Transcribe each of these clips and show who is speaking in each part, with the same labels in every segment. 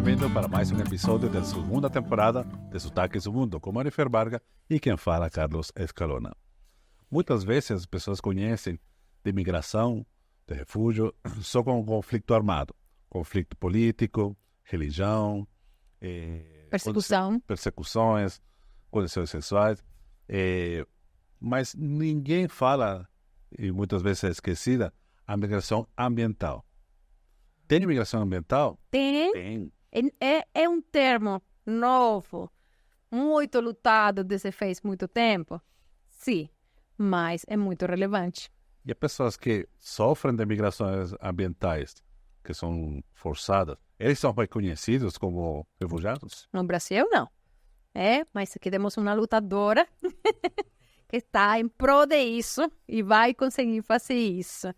Speaker 1: bem-vindos para mais um episódio da segunda temporada de Sotaques do Mundo, com Mário Ferbarga e quem fala, Carlos Escalona. Muitas vezes as pessoas conhecem de imigração, de refúgio, só com conflito armado, conflito político, religião, persecuções, condições sexuais, mas ninguém fala, e muitas vezes é esquecida, a migração ambiental. Tem imigração ambiental?
Speaker 2: Tem. É um termo novo, muito lutado desde faz muito tempo. Sim, mas é muito relevante.
Speaker 1: E as pessoas que sofrem de migrações ambientais, que são forçadas, eles são reconhecidos como refugiados?
Speaker 2: No Brasil, não. Mas aqui temos uma lutadora que está em prol disso e vai conseguir fazer isso.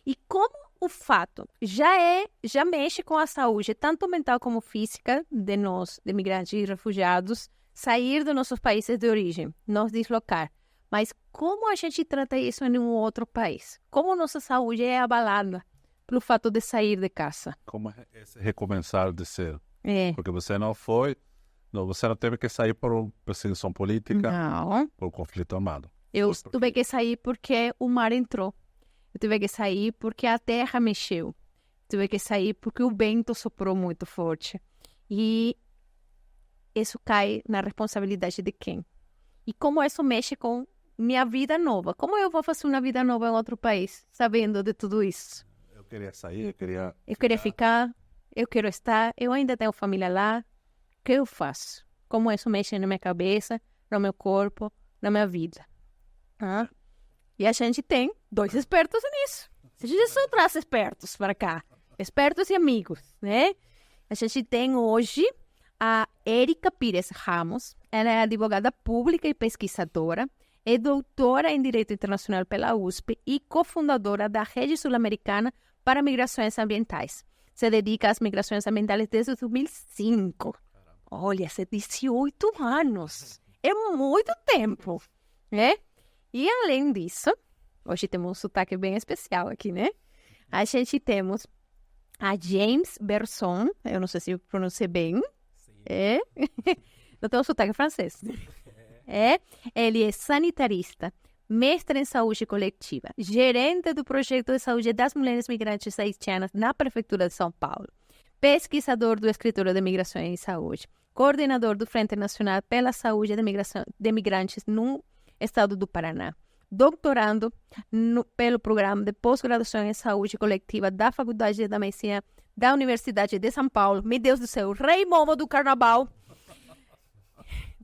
Speaker 2: E como o fato já mexe com a saúde, tanto mental como física, de nós, de migrantes e refugiados, sair dos nossos países de origem, nos deslocar. Mas como a gente trata isso em um outro país? Como nossa saúde é abalada pelo fato de sair de casa?
Speaker 1: Como é esse recomeçar de ser? Porque você não teve que sair por perseguição política,
Speaker 2: não,
Speaker 1: por conflito armado.
Speaker 2: Eu tive que sair porque o mar entrou. Eu tive que sair porque a terra mexeu. Eu tive que sair porque o vento soprou muito forte. E isso cai na responsabilidade de quem? E como isso mexe com minha vida nova? Como eu vou fazer uma vida nova em outro país, sabendo de tudo isso?
Speaker 1: Eu queria sair, eu queria
Speaker 2: ficar, eu quero estar, eu ainda tenho família lá. O que eu faço? Como isso mexe na minha cabeça, no meu corpo, na minha vida? E a gente tem 2 expertos nisso. A gente só traz expertos para cá. Expertos e amigos, né? A gente tem hoje a Érica Pires Ramos. Ela é advogada pública e pesquisadora. É doutora em Direito Internacional pela USP e cofundadora da Rede Sul-Americana para Migrações Ambientais. Se dedica às migrações ambientais desde 2005. Olha, 18 anos. É muito tempo, né? E além disso, hoje temos um sotaque bem especial aqui, né? A gente temos a James Berson, eu não sei se eu pronunciei bem. Não tem um sotaque francês. Ele é sanitarista, mestre em saúde coletiva, gerente do projeto de saúde das mulheres migrantes haitianas na Prefeitura de São Paulo, pesquisador do Escritório de Migrações e Saúde, coordenador do Frente Nacional pela Saúde de Migrantes no Estado do Paraná, doutorando pelo Programa de Pós-Graduação em Saúde Coletiva da Faculdade de Medicina da Universidade de São Paulo. Meu Deus do céu, rei momo do carnaval.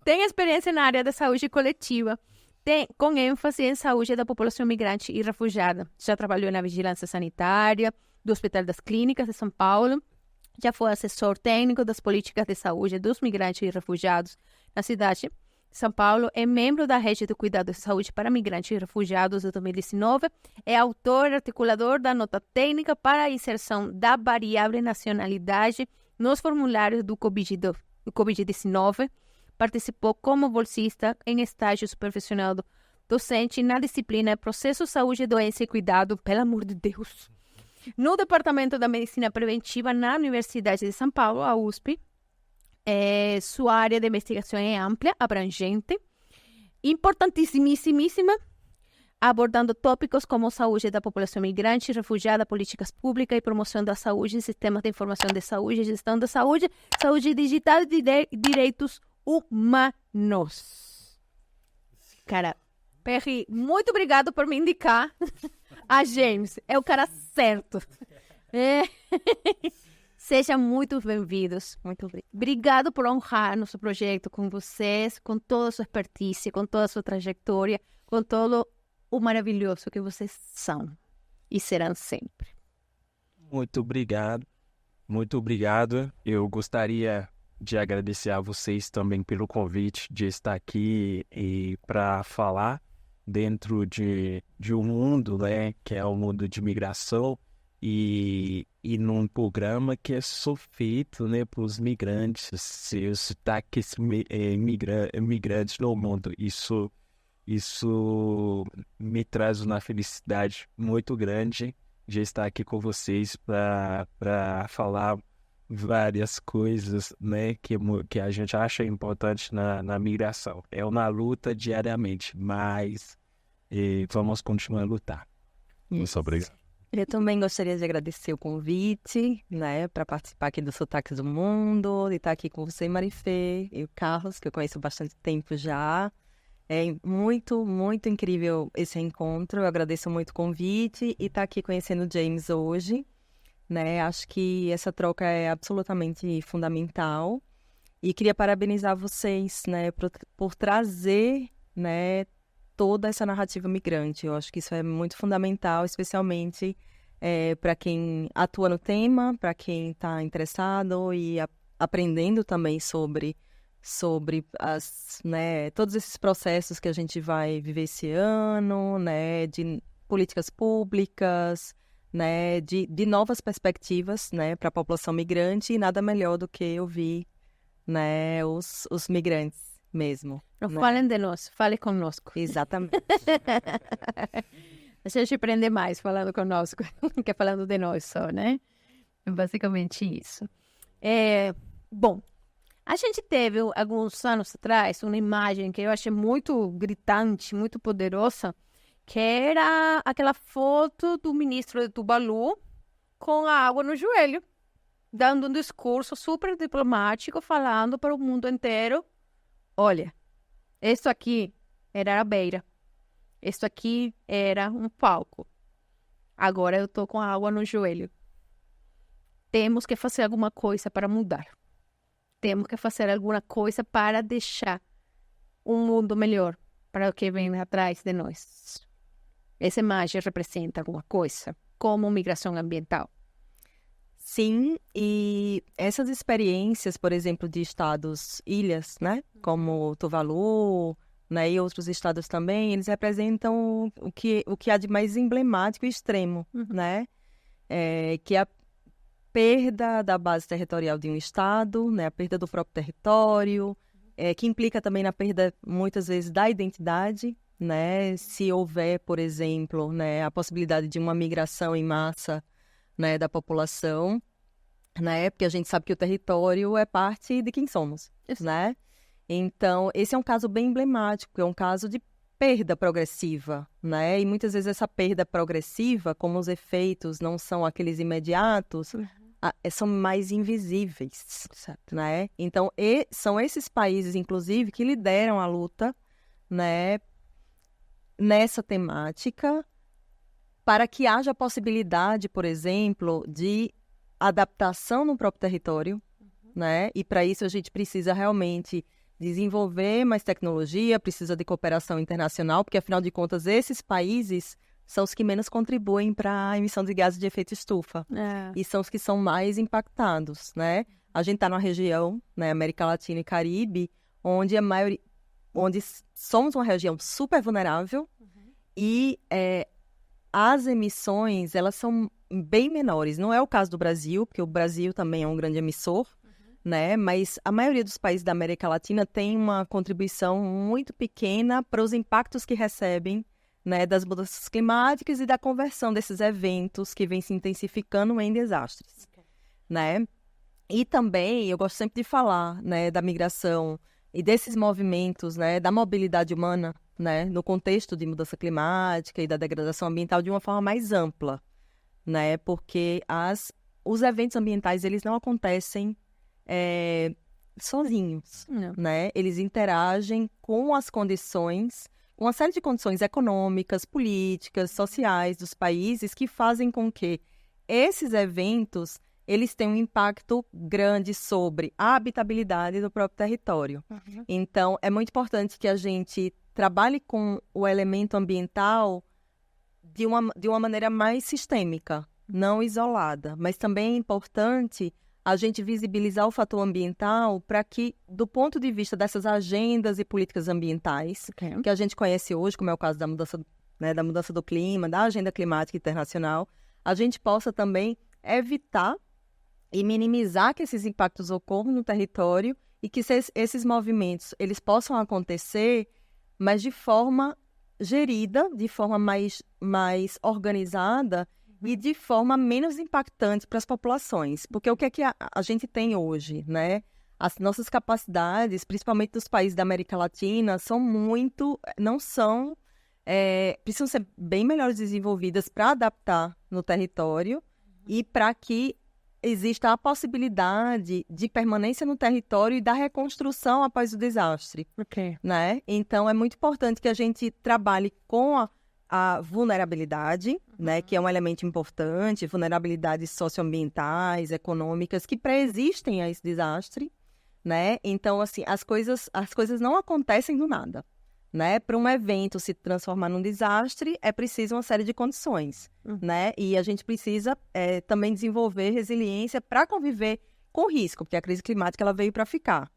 Speaker 2: Tem experiência na área da saúde coletiva, com ênfase em saúde da população migrante e refugiada. Já trabalhou na vigilância sanitária do Hospital das Clínicas de São Paulo. Já foi assessor técnico das políticas de saúde dos migrantes e refugiados na cidade de São Paulo. É membro da Rede de Cuidado de Saúde para Migrantes e Refugiados de 2019. É autor e articulador da nota técnica para a inserção da variável nacionalidade nos formulários do Covid-19. Participou como bolsista em estágio supervisional docente na disciplina Processo, Saúde, Doença e Cuidado, pelo amor de Deus, no Departamento da Medicina Preventiva na Universidade de São Paulo, a USP. Sua área de investigação é ampla, abrangente, importantíssima, abordando tópicos como saúde da população migrante, refugiada, políticas públicas e promoção da saúde, sistemas de informação de saúde, gestão da saúde, saúde digital e direitos humanos. Cara, Perry, muito obrigado por me indicar a James. É o cara certo. Sejam muito bem-vindos. Muito obrigado por honrar nosso projeto com vocês, com toda a sua expertise, com toda a sua trajetória, com todo o maravilhoso que vocês são e serão sempre.
Speaker 3: Muito obrigado. Muito obrigado. Eu gostaria de agradecer a vocês também pelo convite de estar aqui e para falar dentro de um mundo, né, que é o mundo de migração e num programa que é só feito, né, para os migrantes, os sotaques migrantes no mundo. Isso me traz uma felicidade muito grande de estar aqui com vocês para falar várias coisas, né, que a gente acha importante na migração. É uma luta diariamente, mas vamos continuar a lutar.
Speaker 1: Muito obrigado.
Speaker 4: Eu também gostaria de agradecer o convite, né, para participar aqui do Sotaques do Mundo, de estar aqui com você, Marifê, e o Carlos, que eu conheço há bastante tempo já. É muito, muito incrível esse encontro. Eu agradeço muito o convite e estar aqui conhecendo o James hoje, né? Acho que essa troca é absolutamente fundamental. E queria parabenizar vocês, né, por trazer, né, toda essa narrativa migrante. Eu acho que isso é muito fundamental, especialmente para quem atua no tema, para quem está interessado e aprendendo também sobre né, todos esses processos que a gente vai viver esse ano, né, de políticas públicas, né, de novas perspectivas, né, para a população migrante, e nada melhor do que ouvir, né, os migrantes mesmo.
Speaker 2: Não
Speaker 4: né?
Speaker 2: falem de nós, fale conosco.
Speaker 4: Exatamente.
Speaker 2: A gente aprende mais falando conosco que falando de nós só, né? É basicamente isso. Bom, a gente teve alguns anos atrás uma imagem que eu achei muito gritante, muito poderosa, que era aquela foto do ministro de Tuvalu com a água no joelho, dando um discurso super diplomático, falando para o mundo inteiro: olha, isso aqui era a beira. Isso aqui era um palco. Agora eu tô com a água no joelho. Temos que fazer alguma coisa para mudar. Temos que fazer alguma coisa para deixar um mundo melhor para o que vem atrás de nós. Essa imagem representa alguma coisa, como migração ambiental.
Speaker 4: Sim, e essas experiências, por exemplo, de estados ilhas, né, como Tuvalu, né, e outros estados também, eles representam o que há de mais emblemático e extremo, né, que é a perda da base territorial de um estado, né, a perda do próprio território, que implica também na perda, muitas vezes, da identidade, né, se houver, por exemplo, né, a possibilidade de uma migração em massa, né, da população, né, porque a gente sabe que o território é parte de quem somos, né? Então, esse é um caso bem emblemático, é um caso de perda progressiva, né? E muitas vezes essa perda progressiva, como os efeitos não são aqueles imediatos, são mais invisíveis, né? Então, são esses países, inclusive, que lideram a luta, né, nessa temática, para que haja a possibilidade, por exemplo, de adaptação no próprio território, né? E para isso a gente precisa realmente desenvolver mais tecnologia, precisa de cooperação internacional, porque afinal de contas esses países são os que menos contribuem para a emissão de gases de efeito estufa e são os que são mais impactados, né? A gente está numa região, né, América Latina e Caribe, onde onde somos uma região super vulnerável e as emissões, elas são bem menores. Não é o caso do Brasil, porque o Brasil também é um grande emissor, né? Mas a maioria dos países da América Latina tem uma contribuição muito pequena para os impactos que recebem, né, das mudanças climáticas e da conversão desses eventos que vêm se intensificando em desastres, né? E também, eu gosto sempre de falar, né, da migração e desses movimentos, né, da mobilidade humana, né, no contexto de mudança climática e da degradação ambiental de uma forma mais ampla, né, porque os eventos ambientais, eles não acontecem sozinhos, né, eles interagem com as condições, uma série de condições econômicas, políticas, sociais dos países que fazem com que esses eventos, eles têm um impacto grande sobre a habitabilidade do próprio território. Então, é muito importante que a gente trabalhe com o elemento ambiental de uma maneira mais sistêmica, não isolada. Mas também é importante a gente visibilizar o fator ambiental para que, do ponto de vista dessas agendas e políticas ambientais, que a gente conhece hoje, como é o caso da mudança, né, da mudança do clima, da agenda climática internacional, a gente possa também evitar e minimizar que esses impactos ocorram no território e que esses movimentos eles possam acontecer, mas de forma gerida, de forma mais organizada e de forma menos impactante para as populações. Porque o que é que a gente tem hoje, né? As nossas capacidades, principalmente dos países da América Latina, precisam ser bem melhores desenvolvidas para adaptar no território e para que exista a possibilidade de permanência no território e da reconstrução após o desastre, né? Então, é muito importante que a gente trabalhe com a vulnerabilidade, né, que é um elemento importante, vulnerabilidades socioambientais, econômicas, que pré-existem a esse desastre, né? Então, assim, as coisas não acontecem do nada, né? Para um evento se transformar num desastre, é preciso uma série de condições, né? E a gente precisa também desenvolver resiliência para conviver com risco, porque a crise climática ela veio para ficar.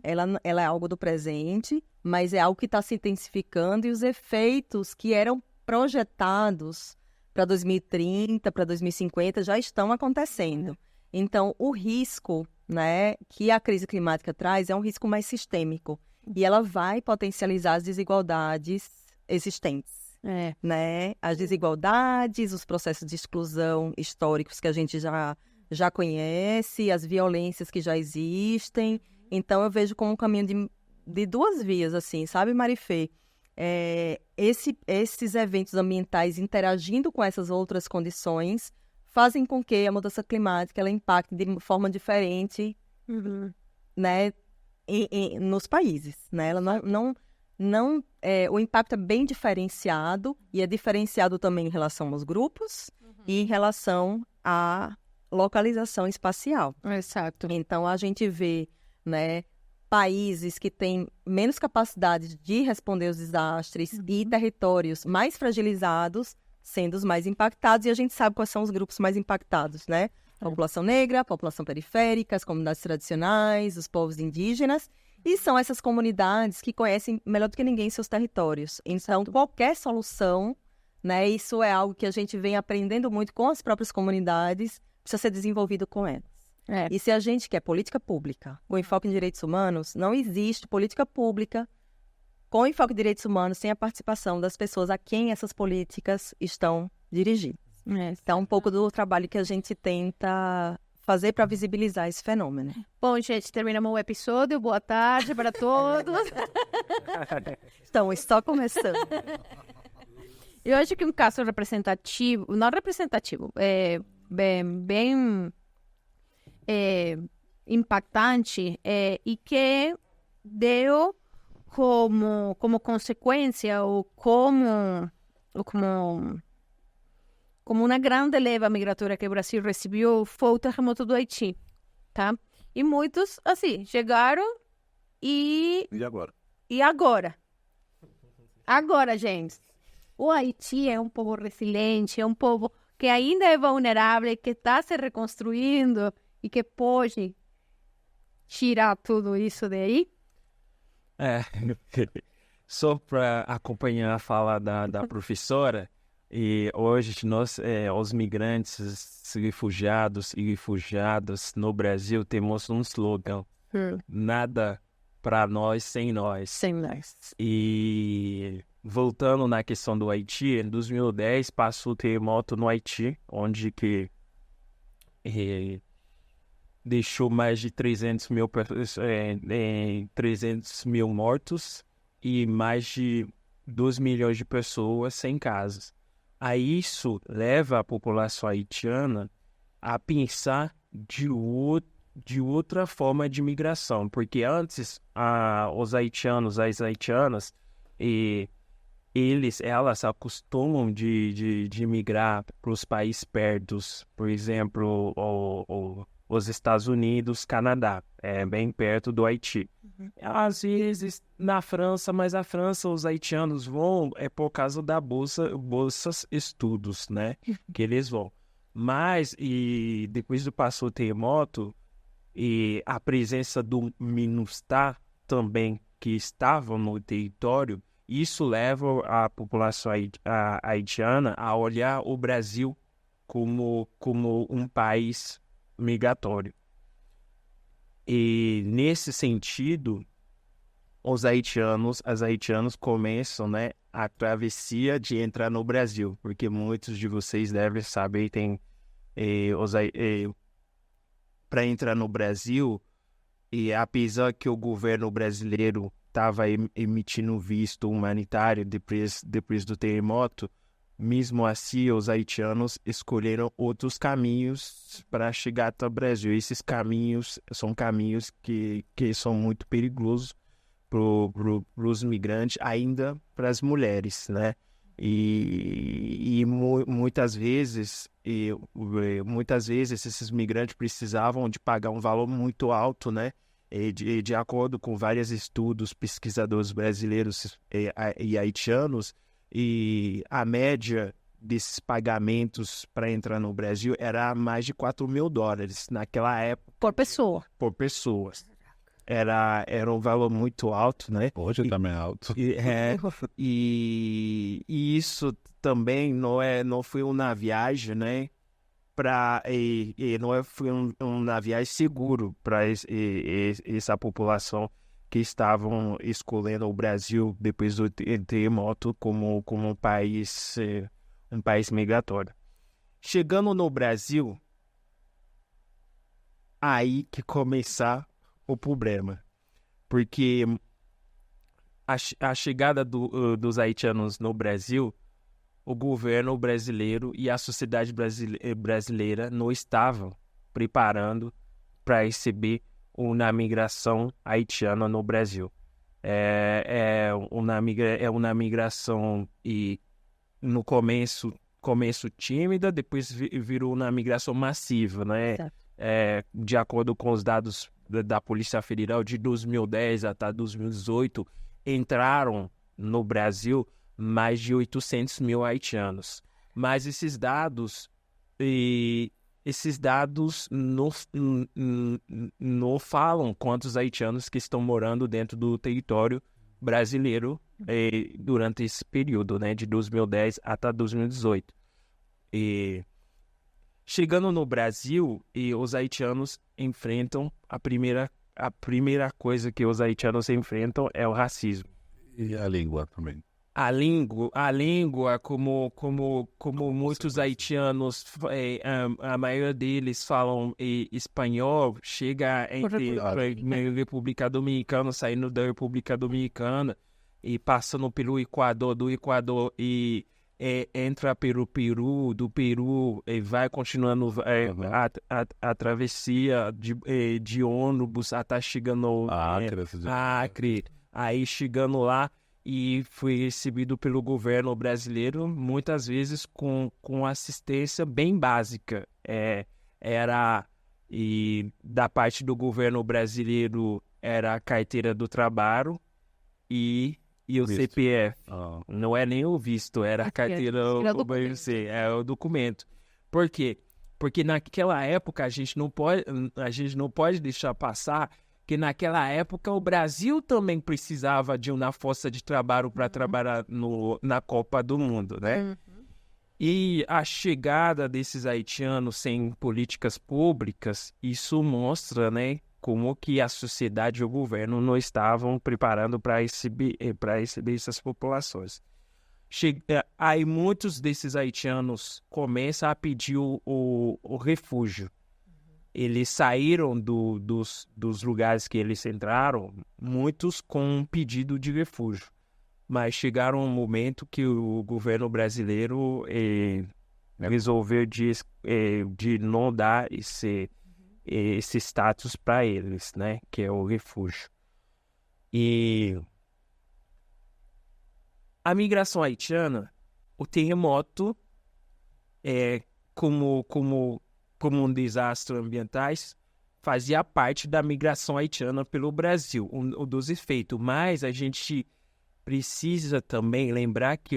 Speaker 4: Ela é algo do presente, mas é algo que está se intensificando, e os efeitos que eram projetados para 2030, para 2050, já estão acontecendo. Então, o risco, né, que a crise climática traz é um risco mais sistêmico. E ela vai potencializar as desigualdades existentes, né? As desigualdades, os processos de exclusão históricos que a gente já conhece, as violências que já existem. Então, eu vejo como um caminho de duas vias, assim, sabe, Marifê? Esses eventos ambientais interagindo com essas outras condições fazem com que a mudança climática ela impacte de forma diferente, né, nos países, né? Ela o impacto é bem diferenciado, e é diferenciado também em relação aos grupos e em relação à localização espacial.
Speaker 2: Exato.
Speaker 4: Então, a gente vê, né, países que têm menos capacidade de responder aos desastres e territórios mais fragilizados sendo os mais impactados, e a gente sabe quais são os grupos mais impactados, né? A população negra, a população periférica, as comunidades tradicionais, os povos indígenas, e são essas comunidades que conhecem melhor do que ninguém seus territórios. Então, qualquer solução, né, isso é algo que a gente vem aprendendo muito com as próprias comunidades, precisa ser desenvolvido com elas. E se a gente quer política pública com enfoque em direitos humanos, não existe política pública com enfoque em direitos humanos sem a participação das pessoas a quem essas políticas estão dirigidas. Então, um pouco do trabalho que a gente tenta fazer para visibilizar esse fenômeno.
Speaker 2: Bom, gente, terminamos o episódio. Boa tarde para todos.
Speaker 4: Então, está começando.
Speaker 2: Eu acho que um caso representativo, não representativo, bem impactante, e que deu como consequência ou como uma grande leva migratória que o Brasil recebeu foi o terremoto do Haiti, tá? E muitos, assim, chegaram
Speaker 1: E agora?
Speaker 2: E agora? Agora, gente, o Haiti é um povo resiliente, é um povo que ainda é vulnerável, que está se reconstruindo e que pode tirar tudo isso daí.
Speaker 3: Só para acompanhar a fala da professora, e hoje nós, os migrantes, refugiados e refugiadas no Brasil, temos um slogan: nada para nós sem nós.
Speaker 2: Sem nós.
Speaker 3: E voltando na questão do Haiti, em 2010 passou o terremoto no Haiti, onde que deixou mais de 300 mil mortos e mais de 2 milhões de pessoas sem casas. Aí isso leva a população haitiana a pensar de outra forma de migração, porque antes os haitianos, as haitianas, elas acostumam de migrar para os países perto, por exemplo, os Estados Unidos, Canadá, bem perto do Haiti. Às vezes na França, mas a França, os haitianos vão por causa da bolsas estudos, né? Que eles vão. Mas, e depois do passou o terremoto, e a presença do MINUSTAH também, que estavam no território, isso leva a população haitiana a olhar o Brasil como um país migratório. E nesse sentido, as haitianas começam, né, a travessia de entrar no Brasil, porque muitos de vocês devem saber, tem para entrar no Brasil, e apesar que o governo brasileiro estava emitindo visto humanitário depois do terremoto, mesmo assim os haitianos escolheram outros caminhos para chegar até o Brasil. Esses caminhos são caminhos que são muito perigosos para os migrantes, ainda para as mulheres, né? Muitas vezes esses migrantes precisavam de pagar um valor muito alto, né? De acordo com vários estudos, pesquisadores brasileiros e haitianos, e a média desses pagamentos para entrar no Brasil era mais de $4.000 naquela época.
Speaker 2: Por pessoa.
Speaker 3: Por pessoas. Era um valor muito alto, né?
Speaker 1: Hoje também é alto.
Speaker 3: E isso também não foi uma viagem, né? Não foi uma viagem seguro para essa população que estavam escolhendo o Brasil depois do terremoto como um país migratório. Chegando no Brasil, aí que começar o problema, porque a chegada dos haitianos no Brasil, o governo brasileiro e a sociedade brasileira não estavam preparando para receber uma migração haitiana no Brasil. É uma migração e no começo tímida, depois virou uma migração massiva, né? De acordo com os dados da Polícia Federal, de 2010 até 2018, entraram no Brasil mais de 800 mil haitianos. Mas esses dados não falam quantos haitianos que estão morando dentro do território brasileiro durante esse período, né, de 2010 até 2018. Chegando no Brasil, os haitianos enfrentam a primeira coisa que os haitianos enfrentam é o racismo.
Speaker 1: E a língua também.
Speaker 3: A língua, como muitos haitianos, a maioria deles falam espanhol, chega na República Dominicana, saindo da República Dominicana e passando pelo Equador, do Equador e entra pelo Peru, do Peru e vai continuando a travessia de ônibus até chegando Acre, aí chegando lá. E foi recebido pelo governo brasileiro, muitas vezes com assistência bem básica. E da parte do governo brasileiro era a carteira do trabalho e o visto. CPF. Não é nem o visto, era a carteira, o documento. Por quê? Porque naquela época a gente não pode deixar passar que naquela época o Brasil também precisava de uma força de trabalho para trabalhar na Copa do Mundo, né? E a chegada desses haitianos sem políticas públicas, isso mostra, né, como que a sociedade e o governo não estavam preparando para receber essas populações. Aí muitos desses haitianos começam a pedir o refúgio. Eles saíram dos lugares que eles entraram, muitos com um pedido de refúgio. Mas chegaram um momento que o governo brasileiro resolveu de não dar esse status para eles, né? Que é o refúgio. E a migração haitiana, o terremoto, como um desastre ambientais, fazia parte da migração haitiana pelo Brasil, um dos efeitos. Mas a gente precisa também lembrar que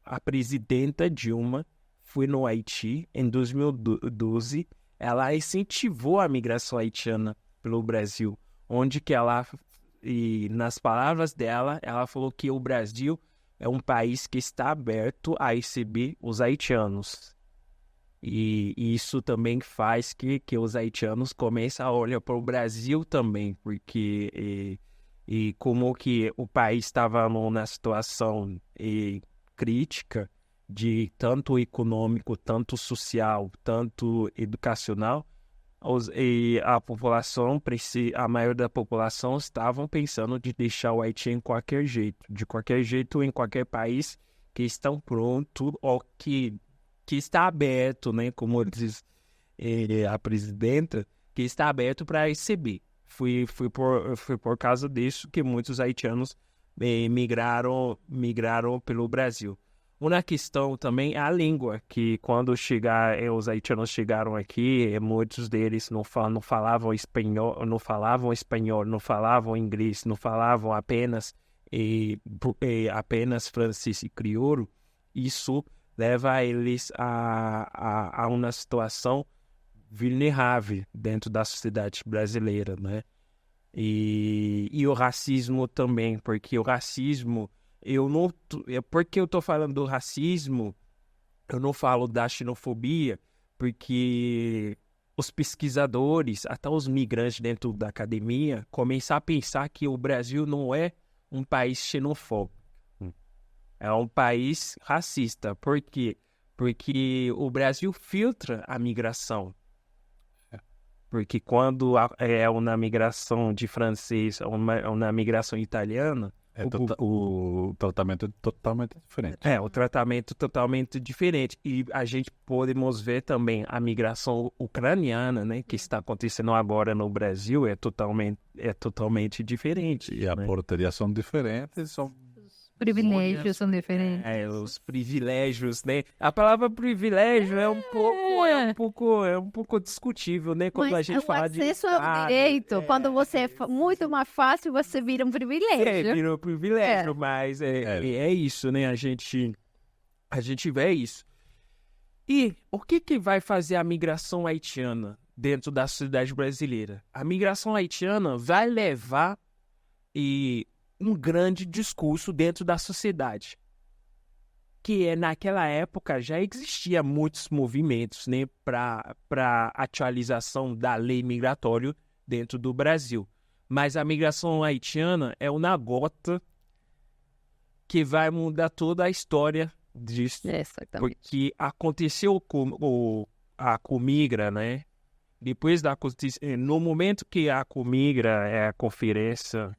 Speaker 3: a presidenta Dilma foi no Haiti em 2012. Ela incentivou a migração haitiana pelo Brasil, onde que nas palavras dela, ela falou que o Brasil é um país que está aberto a receber os haitianos. E isso também faz que os haitianos comecem a olhar para o Brasil também, porque e como que o país estava numa situação crítica, de tanto econômico, tanto social, tanto educacional, e a população, a maioria da população estavam pensando de deixar o Haiti em qualquer jeito, de qualquer jeito em qualquer país que estão pronto ou que está aberto, né, como diz a presidenta, que está aberto para receber. Foi por causa disso que muitos haitianos migraram pelo Brasil. Uma questão também é a língua, que quando os haitianos chegaram aqui, muitos deles não falavam espanhol, não falavam inglês, não falavam apenas francês e crioulo. Isso leva eles a uma situação vulnerável dentro da sociedade brasileira, né? E o racismo também, porque o racismo... Porque eu estou falando do racismo, eu não falo da xenofobia, porque os pesquisadores, até os migrantes dentro da academia, começam a pensar que o Brasil não é um país xenofóbico. É um país racista. Por quê? Porque o Brasil filtra a migração. Porque quando é uma migração de francês ou uma migração italiana,
Speaker 1: o tratamento é totalmente diferente.
Speaker 3: O tratamento totalmente diferente. E a gente podemos ver também a migração ucraniana, né, que está acontecendo agora no Brasil, é totalmente diferente.
Speaker 1: E a portaria são diferentes, são...
Speaker 2: Privilégios são diferentes.
Speaker 3: Os privilégios, né? A palavra privilégio é um pouco discutível, né? Quando a gente fala de
Speaker 2: acesso ao direito, quando você é muito mais fácil, você vira um privilégio.
Speaker 3: Vira um privilégio, mas é isso, né? A gente vê isso. E o que vai fazer a migração haitiana dentro da sociedade brasileira? A migração haitiana vai levar um grande discurso dentro da sociedade, que naquela época já existia muitos movimentos, né, para atualização da lei migratória dentro do Brasil. Mas a migração haitiana é uma gota que vai mudar toda a história disso.
Speaker 2: Exatamente.
Speaker 3: Porque aconteceu com a Comigra, né? Depois no momento que a Comigra, a conferência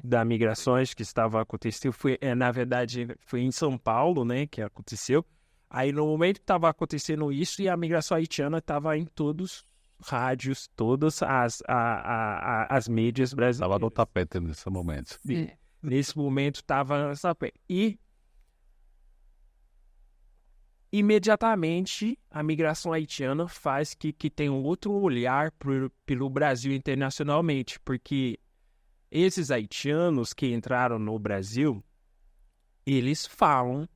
Speaker 3: da migrações que estava acontecendo, na verdade, foi em São Paulo, né, que aconteceu. Aí, no momento que estava acontecendo isso, e a migração haitiana estava em todos os rádios, todas as mídias brasileiras.
Speaker 1: Estava no tapete nesse momento.
Speaker 3: Nesse momento estava no tapete. E imediatamente, a migração haitiana faz que tenha um outro olhar pelo Brasil internacionalmente, porque esses haitianos que entraram no Brasil, eles falam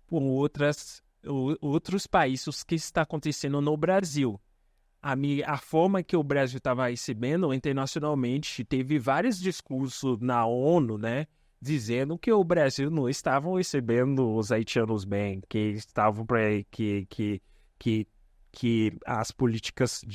Speaker 3: com outros países o que está acontecendo no Brasil. A forma que o Brasil estava recebendo internacionalmente, teve vários discursos na ONU, né? Dizendo que o Brasil não estava recebendo os haitianos bem, que estavam que as políticas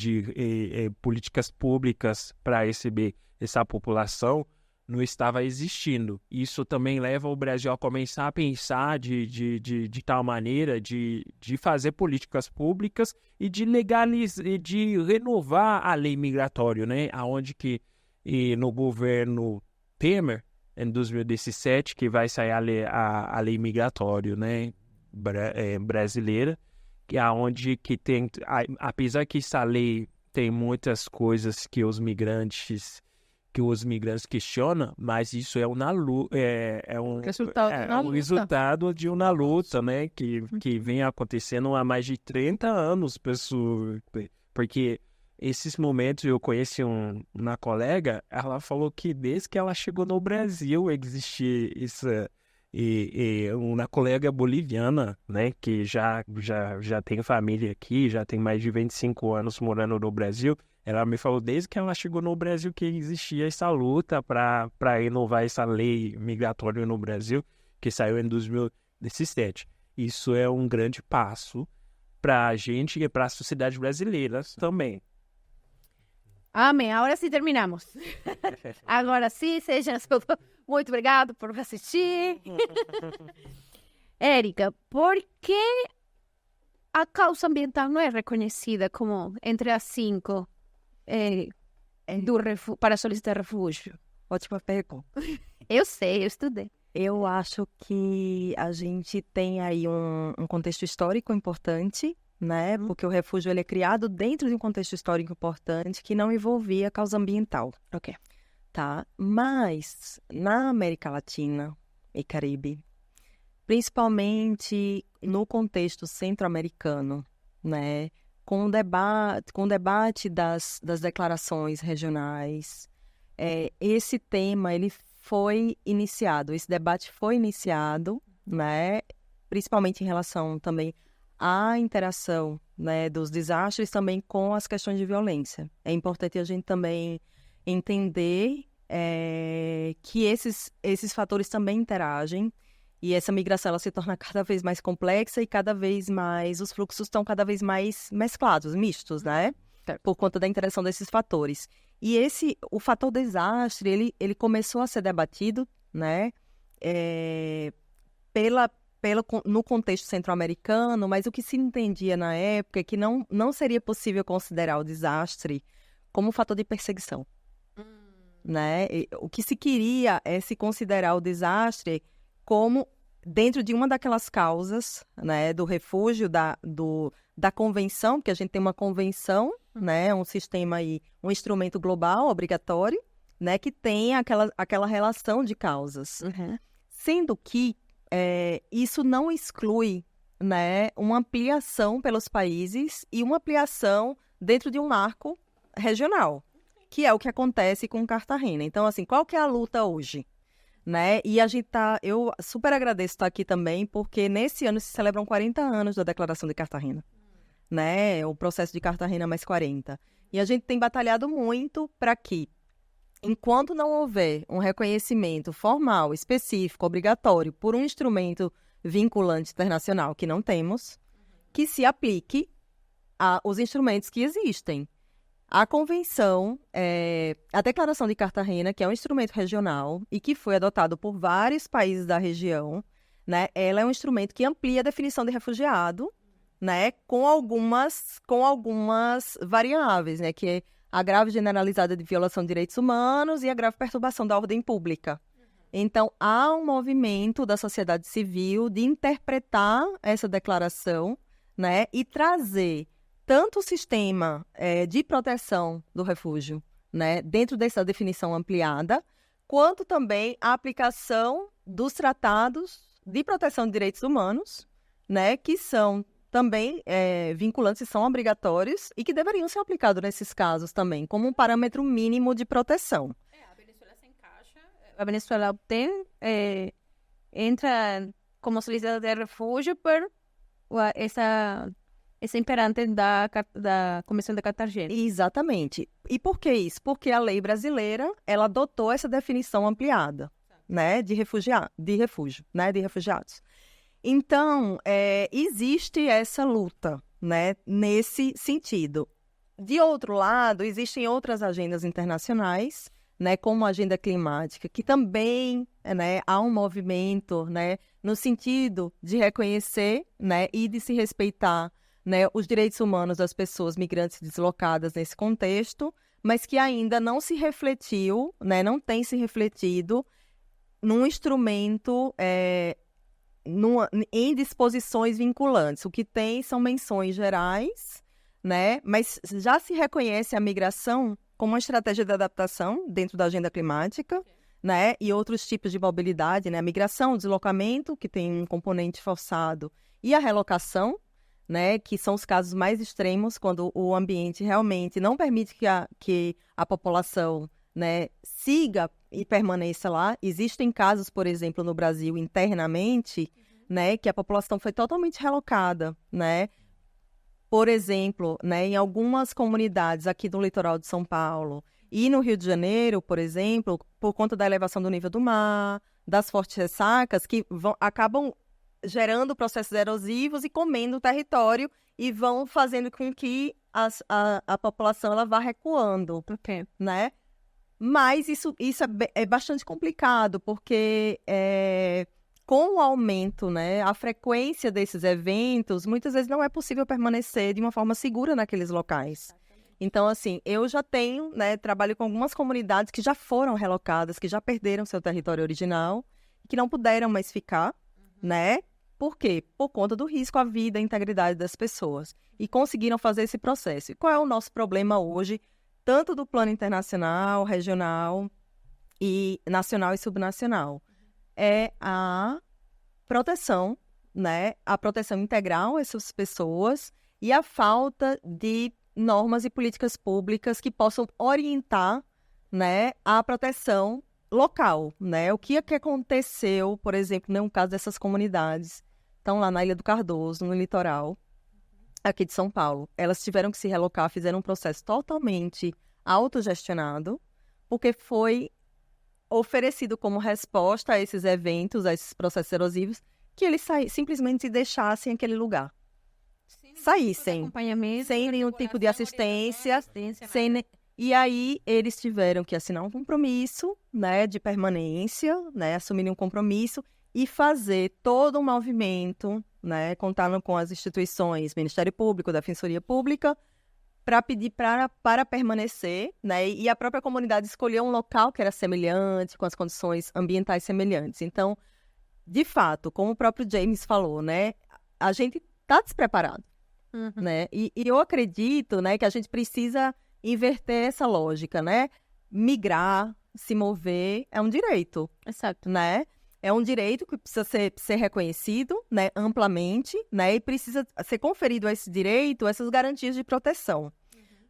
Speaker 3: políticas públicas para receber essa população não estava existindo. Isso também leva o Brasil a começar a pensar de tal maneira de fazer políticas públicas e de legalizar, de renovar a lei migratória, né? Aonde que no governo Temer, em 2017, que vai sair a lei migratória, né, brasileira, que é onde que tem, apesar que essa lei tem muitas coisas que os migrantes questionam, mas isso é um resultado de uma luta, né, que vem acontecendo há mais de 30 anos, pessoal, porque esses momentos eu conheci uma colega, ela falou que desde que ela chegou no Brasil existia essa... uma colega boliviana, né, que já tem família aqui, já tem mais de 25 anos morando no Brasil, ela me falou desde que ela chegou no Brasil que existia essa luta para renovar essa lei migratória no Brasil, que saiu em 2017. Isso é um grande passo para a gente e para a sociedade brasileira também.
Speaker 2: Amém. Agora sim terminamos. Agora sim, sejam muito obrigado por assistir. Érica, por que a causa ambiental não é reconhecida como entre as 5 para solicitar refúgio?
Speaker 4: Ótima pergunta.
Speaker 2: Eu sei, eu estudei.
Speaker 4: Eu acho que a gente tem aí um contexto histórico importante, né? Porque o refúgio ele é criado dentro de um contexto histórico importante que não envolvia causa ambiental.
Speaker 2: Ok.
Speaker 4: Tá? Mas na América Latina e Caribe, principalmente no contexto centro-americano, né? Com o debate das declarações regionais, esse tema ele foi iniciado, esse debate foi iniciado, né? Principalmente em relação também à interação, né, dos desastres também com as questões de violência. É importante a gente também entender que esses fatores também interagem e essa migração ela se torna cada vez mais complexa e cada vez mais, os fluxos estão cada vez mais mesclados, mistos, né? Por conta da interação desses fatores. E o fator desastre, ele começou a ser debatido, né? No contexto centro-americano, mas o que se entendia na época é que não seria possível considerar o desastre como um fator de perseguição. Né? O que se queria é se considerar o desastre como dentro de uma daquelas causas, né, do refúgio, da convenção, porque a gente tem uma convenção, né, um sistema aí, um instrumento global obrigatório, né, que tem aquela relação de causas. Sendo que isso não exclui, né, uma ampliação pelos países e uma ampliação dentro de um marco regional, que é o que acontece com Cartagena. Então, assim, qual que é a luta hoje? Né? E eu super agradeço estar aqui também, porque nesse ano se celebram 40 anos da Declaração de Cartagena, né? O processo de Cartagena mais 40. E a gente tem batalhado muito para que, enquanto não houver um reconhecimento formal, específico, obrigatório, por um instrumento vinculante internacional, que não temos, que se aplique aos instrumentos que existem. A convenção, a Declaração de Cartagena, que é um instrumento regional e que foi adotado por vários países da região, né? Ela é um instrumento que amplia a definição de refugiado, né? Com algumas variáveis, né? Que é a grave generalizada de violação de direitos humanos e a grave perturbação da ordem pública. Então, há um movimento da sociedade civil de interpretar essa declaração, né? E trazer tanto o sistema de proteção do refúgio, né, dentro dessa definição ampliada, quanto também a aplicação dos tratados de proteção de direitos humanos, né, que são também vinculantes e são obrigatórios e que deveriam ser aplicados nesses casos também, como um parâmetro mínimo de proteção.
Speaker 2: A Venezuela se encaixa, a Venezuela entra como solicitadora de refúgio por esse imperante da Convenção de Cartagena.
Speaker 4: Exatamente. E por que isso? Porque a lei brasileira, ela adotou essa definição ampliada, né, de refúgio, né, de refugiados. Então, existe essa luta, né, nesse sentido. De outro lado, existem outras agendas internacionais, né, como a agenda climática, que também, né, há um movimento, né, no sentido de reconhecer, né, e de se respeitar, né, os direitos humanos das pessoas migrantes deslocadas nesse contexto, mas que ainda não se refletiu, né, não tem se refletido num instrumento, em disposições vinculantes. O que tem são menções gerais, né, mas já se reconhece a migração como uma estratégia de adaptação dentro da agenda climática, né, e outros tipos de mobilidade, né, a migração, o deslocamento, que tem um componente forçado, e a relocação, né, que são os casos mais extremos, quando o ambiente realmente não permite que a população, né, siga e permaneça lá. Existem casos, por exemplo, no Brasil, internamente, né, que a população foi totalmente relocada, né? Por exemplo, né, em algumas comunidades aqui do litoral de São Paulo e no Rio de Janeiro, por exemplo, por conta da elevação do nível do mar, das fortes ressacas, que acabam gerando processos erosivos e comendo o território e vão fazendo com que a população ela vá recuando, né? Mas isso é bastante complicado, porque com o aumento, né, a frequência desses eventos, muitas vezes não é possível permanecer de uma forma segura naqueles locais. Então, assim, eu já tenho, né, trabalho com algumas comunidades que já foram relocadas, que já perderam seu território original, que não puderam mais ficar, né? Por quê? Por conta do risco à vida e à integridade das pessoas. E conseguiram fazer esse processo. E qual é o nosso problema hoje, tanto do plano internacional, regional, e nacional e subnacional? É a proteção, né? A proteção integral a essas pessoas e a falta de normas e políticas públicas que possam orientar, né, a proteção local, né? O que é que aconteceu, por exemplo, no caso dessas comunidades, estão lá na Ilha do Cardoso, no litoral, aqui de São Paulo. Elas tiveram que se relocar, fizeram um processo totalmente autogestionado, porque foi oferecido como resposta a esses eventos, a esses processos erosivos, que eles simplesmente deixassem aquele lugar. Saíssem, sem nenhum tipo de assistência, e aí eles tiveram que assinar um compromisso, né, de permanência, né, assumirem um compromisso e fazer todo um movimento, né, contando com as instituições, Ministério Público, Defensoria Pública, para pedir para permanecer, né, e a própria comunidade escolheu um local que era semelhante, com as condições ambientais semelhantes. Então, de fato, como o próprio James falou, né, a gente está despreparado, né, e eu acredito, né, que a gente precisa inverter essa lógica, né, migrar, se mover, é um direito,
Speaker 2: Exato.
Speaker 4: né, é um direito que precisa ser reconhecido, né, amplamente, né, e precisa ser conferido a esse direito essas garantias de proteção,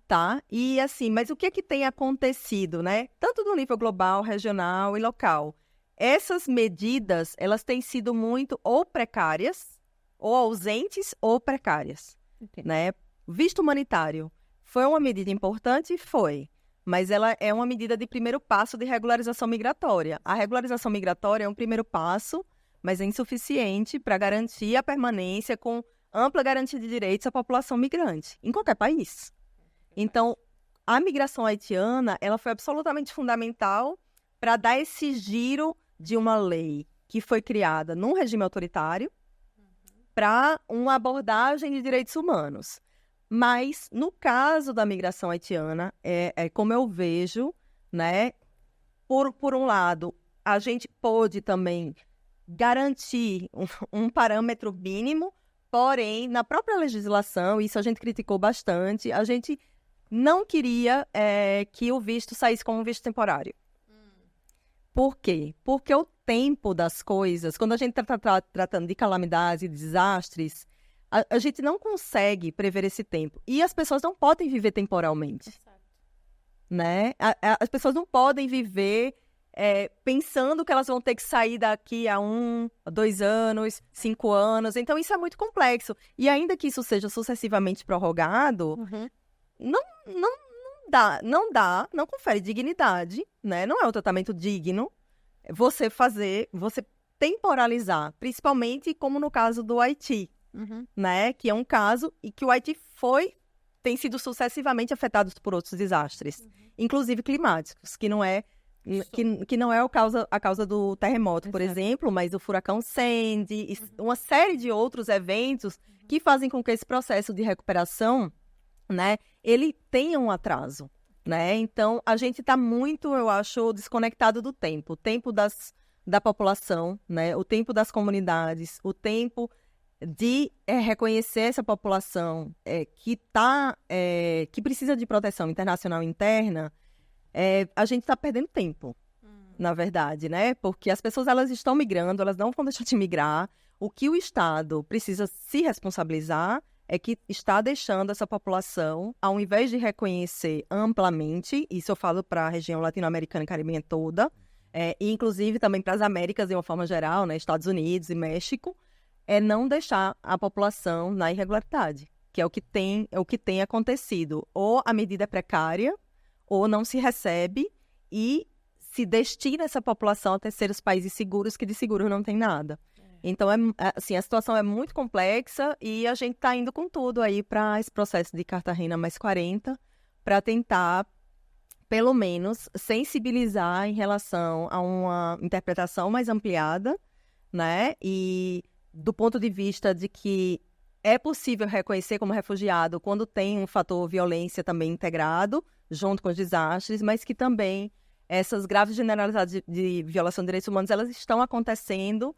Speaker 4: tá? E assim, mas o que é que tem acontecido, né, tanto no nível global, regional e local? Essas medidas, elas têm sido muito ou precárias, ou ausentes, ou precárias, né? Visto humanitário, foi uma medida importante? Foi. Mas ela é uma medida de primeiro passo de regularização migratória. A regularização migratória é um primeiro passo, mas é insuficiente para garantir a permanência com ampla garantia de direitos à população migrante, em qualquer país. Então, a migração haitiana, ela foi absolutamente fundamental para dar esse giro de uma lei que foi criada num regime autoritário para uma abordagem de direitos humanos. Mas, no caso da migração haitiana, é como eu vejo, né? Por um lado, a gente pôde também garantir um parâmetro mínimo, porém, na própria legislação, isso a gente criticou bastante, a gente não queria que o visto saísse como um visto temporário. Por quê? Porque o tempo das coisas, quando a gente está tratando de calamidades e desastres, a gente não consegue prever esse tempo. E as pessoas não podem viver temporalmente. Né? As pessoas não podem viver pensando que elas vão ter que sair daqui a 1, 2 anos, 5 anos. Então, isso é muito complexo. E ainda que isso seja sucessivamente prorrogado, não confere dignidade, né? Não é um tratamento digno você temporalizar, principalmente como no caso do Haiti. Né? Que é um caso e que o Haiti tem sido sucessivamente afetado por outros desastres, inclusive climáticos, que não é a causa do terremoto, por exemplo, mas do furacão Sandy, uma série de outros eventos que fazem com que esse processo de recuperação, né, ele tenha um atraso, né? Então, a gente está muito, eu acho, desconectado do tempo, o tempo da população, né? O tempo das comunidades, o tempo de reconhecer essa população que precisa de proteção internacional interna. A gente está perdendo tempo, na verdade, né? Porque as pessoas elas estão migrando, elas não vão deixar de migrar. O que o Estado precisa se responsabilizar é que está deixando essa população, ao invés de reconhecer amplamente, isso eu falo para a região latino-americana e caribenha toda, e inclusive também para as Américas de uma forma geral, né? Estados Unidos e México, é não deixar a população na irregularidade, que é o que tem acontecido. Ou a medida é precária, ou não se recebe e se destina essa população a terceiros países seguros, que de seguro não tem nada. Então, assim, a situação é muito complexa e a gente está indo com tudo aí para esse processo de Cartagena mais 40, para tentar, pelo menos, sensibilizar em relação a uma interpretação mais ampliada, né? E do ponto de vista de que é possível reconhecer como refugiado quando tem um fator violência também integrado, junto com os desastres, mas que também essas graves generalidades de violação de direitos humanos, elas estão acontecendo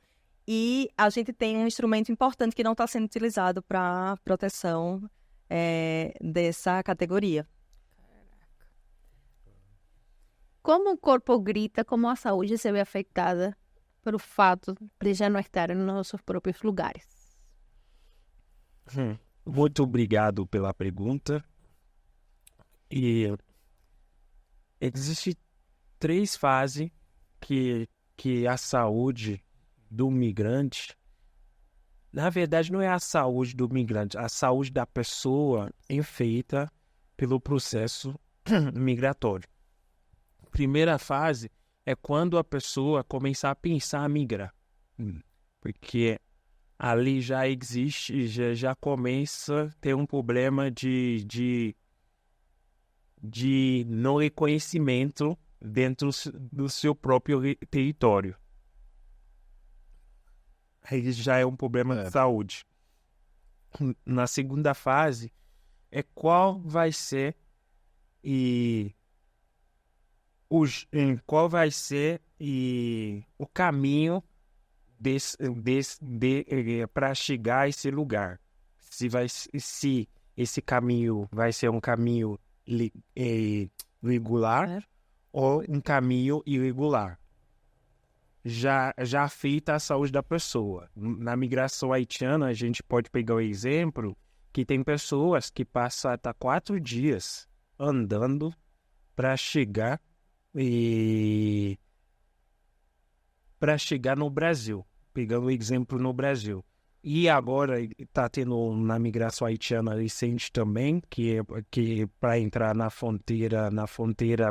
Speaker 4: e a gente tem um instrumento importante que não está sendo utilizado para proteção dessa categoria.
Speaker 2: Como o corpo grita, como a saúde se vê afetada pelo fato de já não estar em nossos próprios lugares?
Speaker 3: Muito obrigado pela pergunta. E existem 3 fases que a saúde do migrante, na verdade não é a saúde do migrante, a saúde da pessoa é feita pelo processo migratório. Primeira fase é quando a pessoa começar a pensar em migrar, porque ali já existe, já começa a ter um problema de não reconhecimento dentro do seu próprio território. Aí já é um problema de saúde. Na segunda fase, é qual vai ser o caminho para chegar a esse lugar. Se esse caminho vai ser um caminho regular ou um caminho irregular. Já afeta a saúde da pessoa. Na migração haitiana, a gente pode pegar o exemplo que tem pessoas que passam até 4 dias andando para chegar no Brasil. Pegando o exemplo no Brasil. E agora está tendo na migração haitiana recente também, que para entrar na fronteira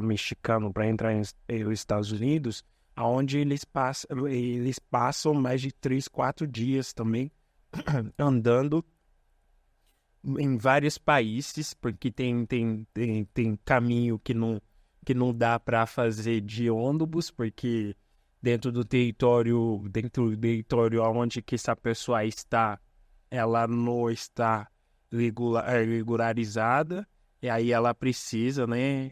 Speaker 3: mexicana, para entrar nos Estados Unidos, onde eles passam mais de 3, 4 dias também andando em vários países, porque tem caminho que não dá para fazer de ônibus, porque dentro do território onde que essa pessoa está, ela não está regularizada, e aí ela precisa, né,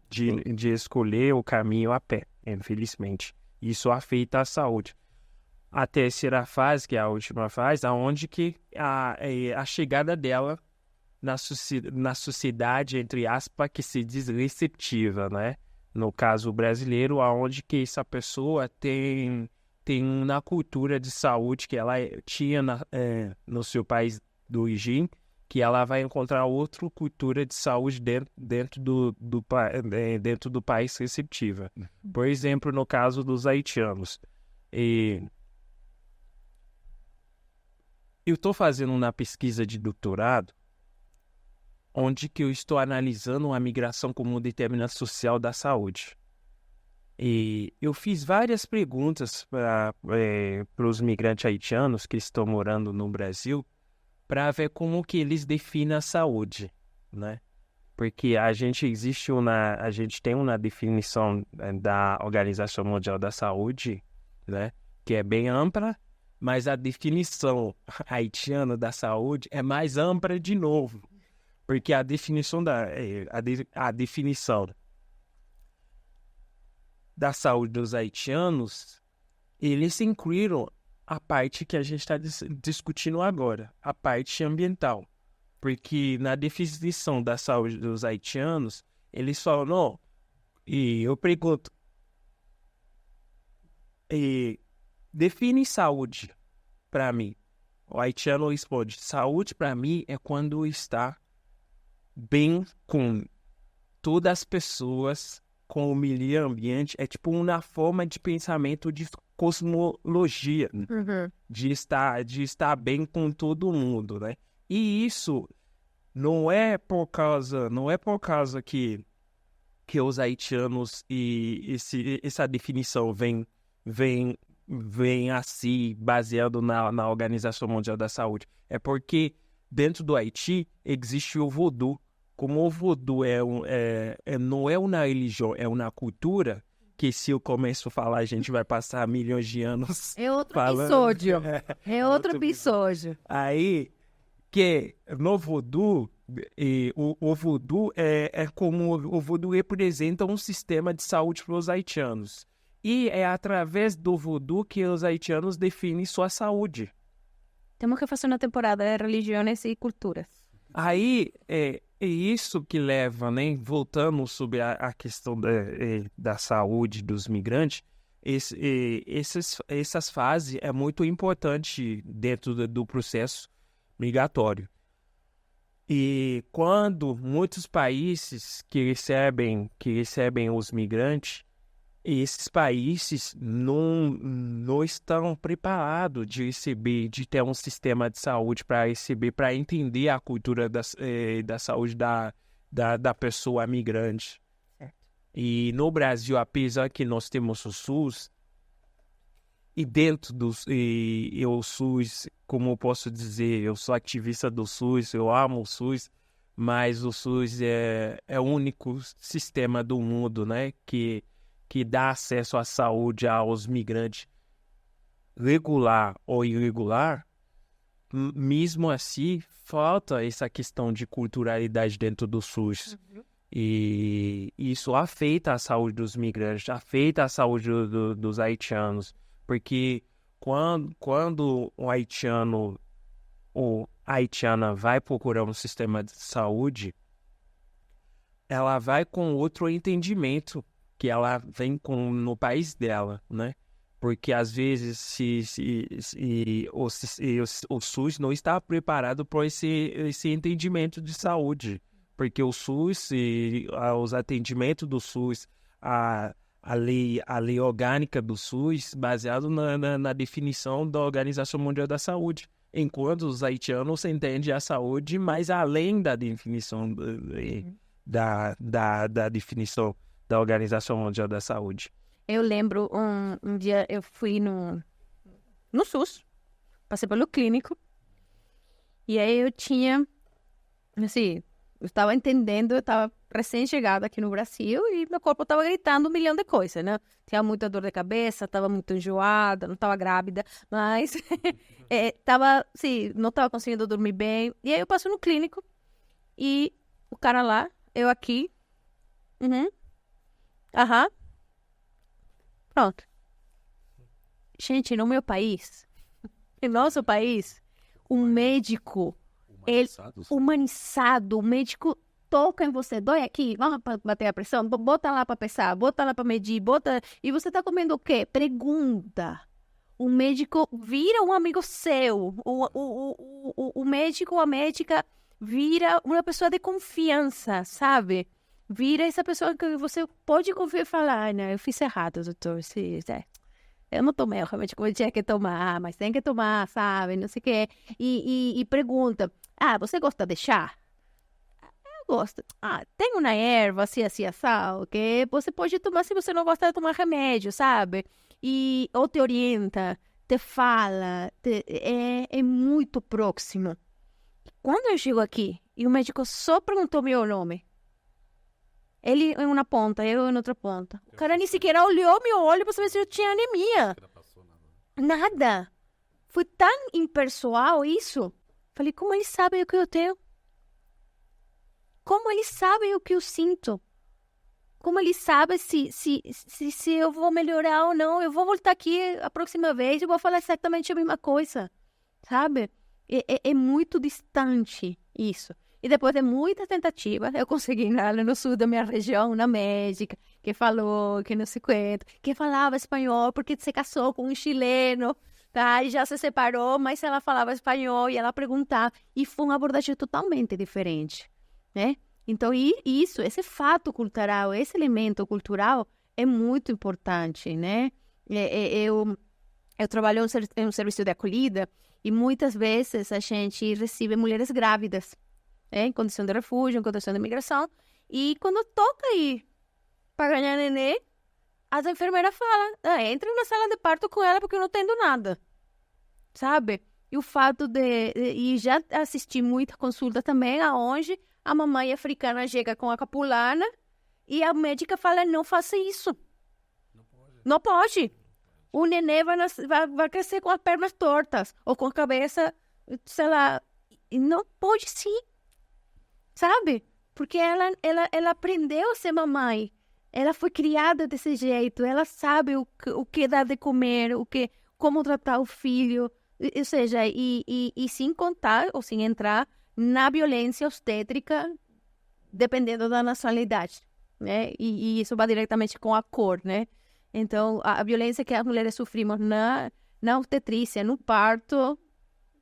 Speaker 3: de escolher o caminho a pé, infelizmente. Isso afeta a saúde. A terceira fase, que é a última fase, aonde que a chegada dela na sociedade, entre aspas, que se diz receptiva, né? No caso brasileiro, aonde que essa pessoa tem uma cultura de saúde que ela tinha no seu país de origem, que ela vai encontrar outra cultura de saúde dentro do país receptiva. Por exemplo, no caso dos haitianos. Eu estou fazendo uma pesquisa de doutorado onde que eu estou analisando a migração como um determinante social da saúde. E eu fiz várias perguntas para os migrantes haitianos que estão morando no Brasil para ver como que eles definem a saúde, né? Porque a gente tem uma definição da Organização Mundial da Saúde, né, que é bem ampla, mas a definição haitiana da saúde é mais ampla de novo. Porque a definição da saúde dos haitianos, eles incluíram a parte que a gente está discutindo agora, a parte ambiental. Porque na definição da saúde dos haitianos, eles falam, não, e eu pergunto, define saúde para mim. O haitiano responde, saúde para mim é quando está bem com todas as pessoas, com o meio ambiente, é tipo uma forma de pensamento de cosmologia, de estar bem com todo mundo, né? E isso não é por causa que os haitianos e essa definição vem vem assim, baseado na Organização Mundial da Saúde? É porque dentro do Haiti existe o voodoo. Como o voodoo não é uma religião, é uma cultura, que se eu começo a falar, a gente vai passar milhões de anos
Speaker 2: É outro
Speaker 3: falando.
Speaker 2: episódio. É outro episódio.
Speaker 3: Aí, que no voodoo, o voodoo é como o voodoo representa um sistema de saúde para os haitianos. E é através do voodoo que os haitianos definem sua saúde.
Speaker 2: Temos que fazer uma temporada de religiões e culturas.
Speaker 3: Aí, é isso que leva, né? Voltando sobre a questão da saúde dos migrantes, essas fases é muito importante dentro do processo migratório. E quando muitos países que recebem os migrantes, esses países não estão preparados de ter um sistema de saúde para receber, para entender a cultura da saúde da pessoa migrante.
Speaker 2: Certo.
Speaker 3: E no Brasil, apesar que nós temos o SUS, e dentro o SUS, como eu posso dizer, eu sou ativista do SUS, eu amo o SUS, mas o SUS é o único sistema do mundo, né, que dá acesso à saúde aos migrantes, regular ou irregular. Mesmo assim, falta essa questão de culturalidade dentro do SUS. E isso afeta a saúde dos migrantes, afeta a saúde dos haitianos. Porque quando o haitiano ou a haitiana vai procurar um sistema de saúde, ela vai com outro entendimento que ela vem no país dela, né? Porque às vezes o SUS não está preparado para esse entendimento de saúde, porque o SUS, os atendimentos do SUS, a lei orgânica do SUS, baseado na definição da Organização Mundial da Saúde, enquanto os haitianos entendem a saúde mais além da definição da definição da Organização Mundial da Saúde.
Speaker 2: Eu lembro um dia eu fui no SUS, passei pelo clínico, e aí eu tinha, assim, eu estava entendendo, eu estava recém-chegada aqui no Brasil e meu corpo estava gritando 1 milhão de coisas, né? Tinha muita dor de cabeça, estava muito enjoada, não estava grávida, mas tava, assim, não estava conseguindo dormir bem. E aí eu passo no clínico e o cara lá, eu aqui, pronto. Gente, no meu país, em nosso país, o médico humanizado, o médico toca em você, dói aqui, vamos bater a pressão, bota lá para pesar, bota lá para medir, e você tá comendo o quê? Pergunta. O médico vira um amigo seu, o médico ou a médica vira uma pessoa de confiança, sabe? Vira essa pessoa que você pode confiar e falar, né, eu fiz errado, doutor, eu não tomei realmente como eu tinha que tomar, mas tem que tomar, sabe, não sei o quê. E pergunta, você gosta de chá? Eu gosto. Tem uma erva assim, assal, que você pode tomar se você não gosta de tomar remédio, sabe? Ou te orienta, te fala, é muito próximo. Quando eu chego aqui e o médico só perguntou meu nome, ele em uma ponta, eu em outra ponta. O cara nem sequer olhou meu olho para saber se eu tinha anemia. Nada. Foi tão impessoal isso. Falei, como eles sabem o que eu tenho? Como eles sabem o que eu sinto? Como eles sabem se eu vou melhorar ou não? Eu vou voltar aqui a próxima vez e vou falar exatamente a mesma coisa. Sabe? É muito distante isso. E depois de muitas tentativas, eu consegui ir no sul da minha região, uma médica, que falou, que não sei quanto, que falava espanhol porque se casou com um chileno, tá? E já se separou, mas ela falava espanhol e ela perguntava. E foi uma abordagem totalmente diferente, né? Então, esse fato cultural, esse elemento cultural é muito importante, né? Eu trabalho em um serviço de acolhida e muitas vezes a gente recebe mulheres grávidas, em condição de refúgio, em condição de imigração. E quando toca aí para ganhar neném, as enfermeiras falam, entra na sala de parto com ela porque eu não entendo nada, sabe? E o fato e já assisti muita consulta também, aonde a mamãe africana chega com a capulana e a médica fala, não faça isso. Não pode. O nenê vai crescer com as pernas tortas ou com a cabeça, sei lá. Não pode sim, sabe? Porque ela aprendeu a ser mamãe. Ela foi criada desse jeito. Ela sabe o que dar de comer, como tratar o filho. Ou seja, e sem contar ou sem entrar na violência obstétrica, dependendo da nacionalidade, né? E isso vai diretamente com a cor, né? Então, a violência que as mulheres sofrimos na obstetrícia, no parto,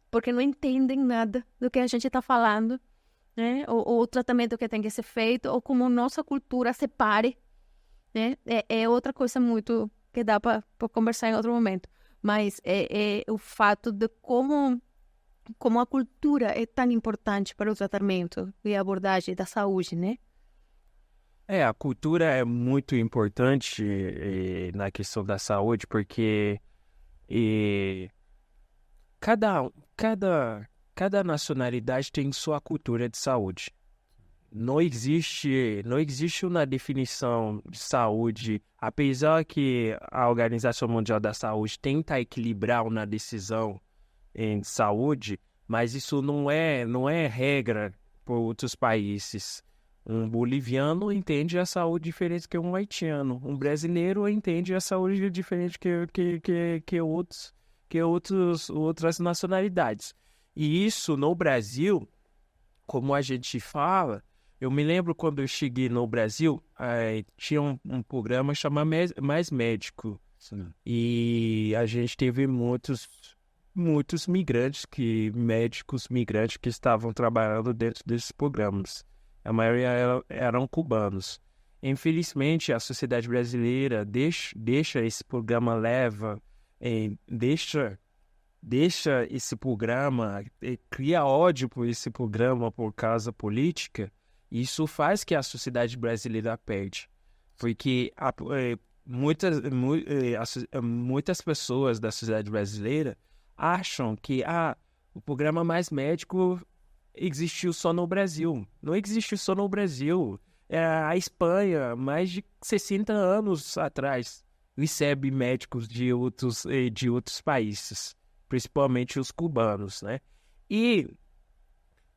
Speaker 2: porque não entendem nada do que a gente está falando, né? Ou o tratamento que tem que ser feito, ou como nossa cultura separe, né? É outra coisa muito que dá para conversar em outro momento. Mas é o fato de como a cultura é tão importante para o tratamento e a abordagem da saúde, né?
Speaker 3: A cultura é muito importante na questão da saúde, porque cada nacionalidade tem sua cultura de saúde. Não existe uma definição de saúde, apesar que a Organização Mundial da Saúde tenta equilibrar uma decisão em saúde, mas isso não é regra por outros países. Um boliviano entende a saúde diferente que um haitiano. Um brasileiro entende a saúde diferente que outras nacionalidades. E isso no Brasil, como a gente fala, eu me lembro quando eu cheguei no Brasil, tinha um programa chamado Mais Médico. Sim. E a gente teve muitos médicos migrantes que estavam trabalhando dentro desses programas. A maioria eram cubanos. Infelizmente, a sociedade brasileira deixa esse programa deixa esse programa, cria ódio por esse programa por causa política. Isso faz que a sociedade brasileira perde. Porque muitas pessoas da sociedade brasileira acham que o programa Mais Médico existiu só no Brasil. Não existe só no Brasil. A Espanha, mais de 60 anos atrás, recebe médicos de outros países, principalmente os cubanos, né? E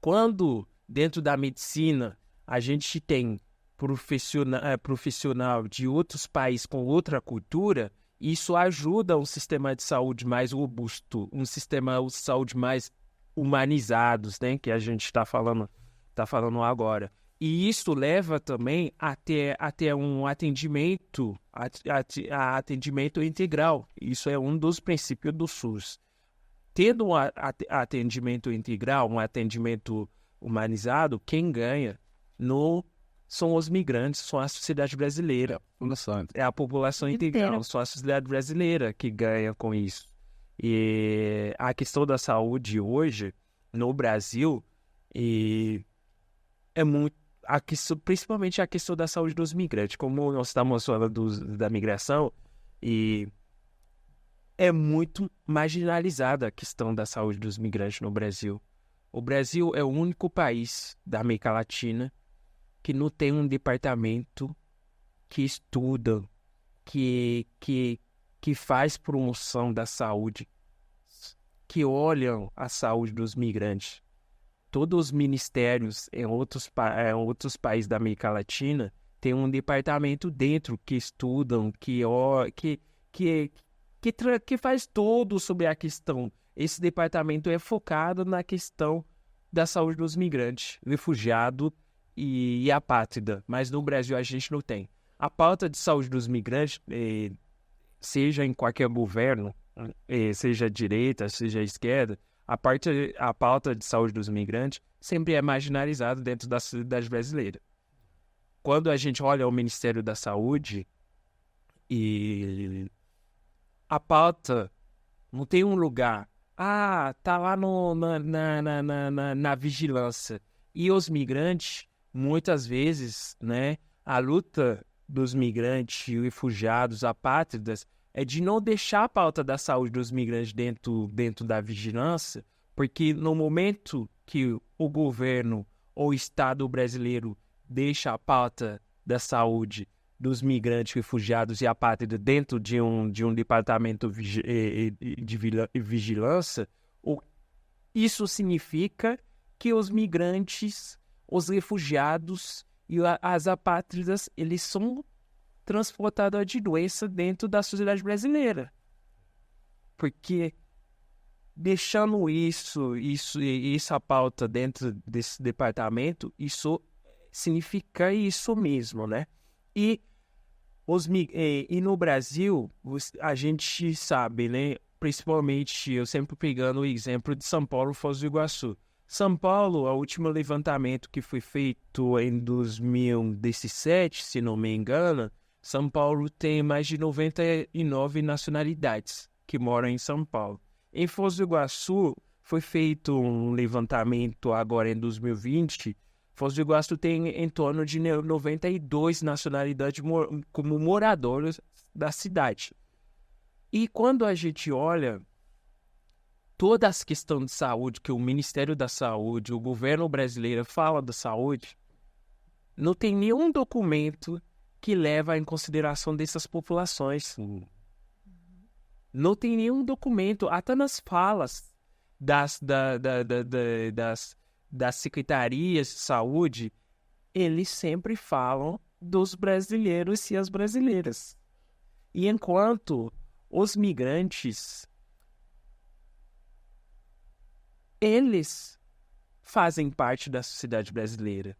Speaker 3: quando, dentro da medicina, a gente tem profissional de outros países com outra cultura, isso ajuda um sistema de saúde mais robusto, um sistema de saúde mais humanizados, né, que a gente está falando agora. E isso leva também até um atendimento integral. Isso é um dos princípios do SUS. Tendo um atendimento integral, um atendimento humanizado, quem ganha são os migrantes, são a sociedade brasileira. É a população integral, são a sociedade brasileira que ganha com isso. E a questão da saúde hoje, no Brasil, é muito... principalmente a questão da saúde dos migrantes. Como nós estamos falando da migração, e é muito marginalizada a questão da saúde dos migrantes no Brasil. O Brasil é o único país da América Latina que não tem um departamento que estuda, que faz promoção da saúde, que olham a saúde dos migrantes. Todos os ministérios em outros países da América Latina têm um departamento dentro que estudam, que faz tudo sobre a questão. Esse departamento é focado na questão da saúde dos migrantes, refugiado e apátrida. Mas no Brasil a gente não tem. A pauta de saúde dos migrantes, seja em qualquer governo, seja direita, seja esquerda, a pauta de saúde dos migrantes sempre é marginalizada dentro da sociedade brasileira. Quando a gente olha o Ministério da Saúde, e a pauta não tem um lugar, tá lá na vigilância. E os migrantes, muitas vezes, né, a luta dos migrantes, refugiados, apátridas, é de não deixar a pauta da saúde dos migrantes dentro da vigilância, porque no momento que o governo ou o Estado brasileiro deixa a pauta da saúde dos migrantes, refugiados e apátridas dentro de um departamento de vigilância, isso significa que os migrantes, os refugiados e as apátridas, eles são transportadores de doença dentro da sociedade brasileira. Porque deixando essa pauta dentro desse departamento, isso significa isso mesmo, né? E no Brasil, a gente sabe, né? Principalmente, eu sempre pegando o exemplo de São Paulo, Foz do Iguaçu. São Paulo, o último levantamento que foi feito em 2017, se não me engano, São Paulo tem mais de 99 nacionalidades que moram em São Paulo. Em Foz do Iguaçu, foi feito um levantamento agora em 2020. Foz do Iguaçu tem em torno de 92 nacionalidades como moradores da cidade. E quando a gente olha todas as questões de saúde que o Ministério da Saúde, o governo brasileiro fala da saúde, não tem nenhum documento que leva em consideração dessas populações. Não tem nenhum documento, até nas falas das secretarias de saúde, eles sempre falam dos brasileiros e as brasileiras. E enquanto os migrantes, eles fazem parte da sociedade brasileira.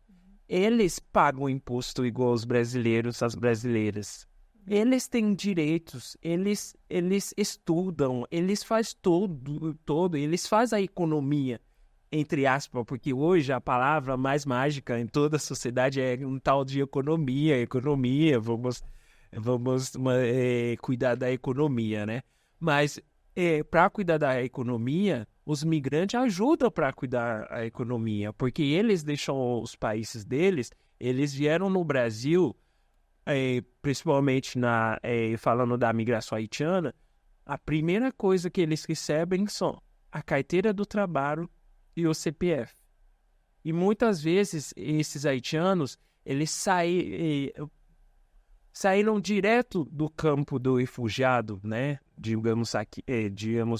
Speaker 3: Eles pagam imposto igual os brasileiros, as brasileiras. Eles têm direitos, eles estudam, eles fazem todo, eles fazem a economia, entre aspas, porque hoje a palavra mais mágica em toda a sociedade é um tal de economia, vamos cuidar da economia, né? Mas para cuidar da economia, os migrantes ajudam para cuidar da economia, porque eles deixam os países deles, eles vieram no Brasil, principalmente falando da migração haitiana, a primeira coisa que eles recebem são a carteira do trabalho e o CPF. E muitas vezes esses haitianos, eles saíram direto do campo do refugiado, né? Digamos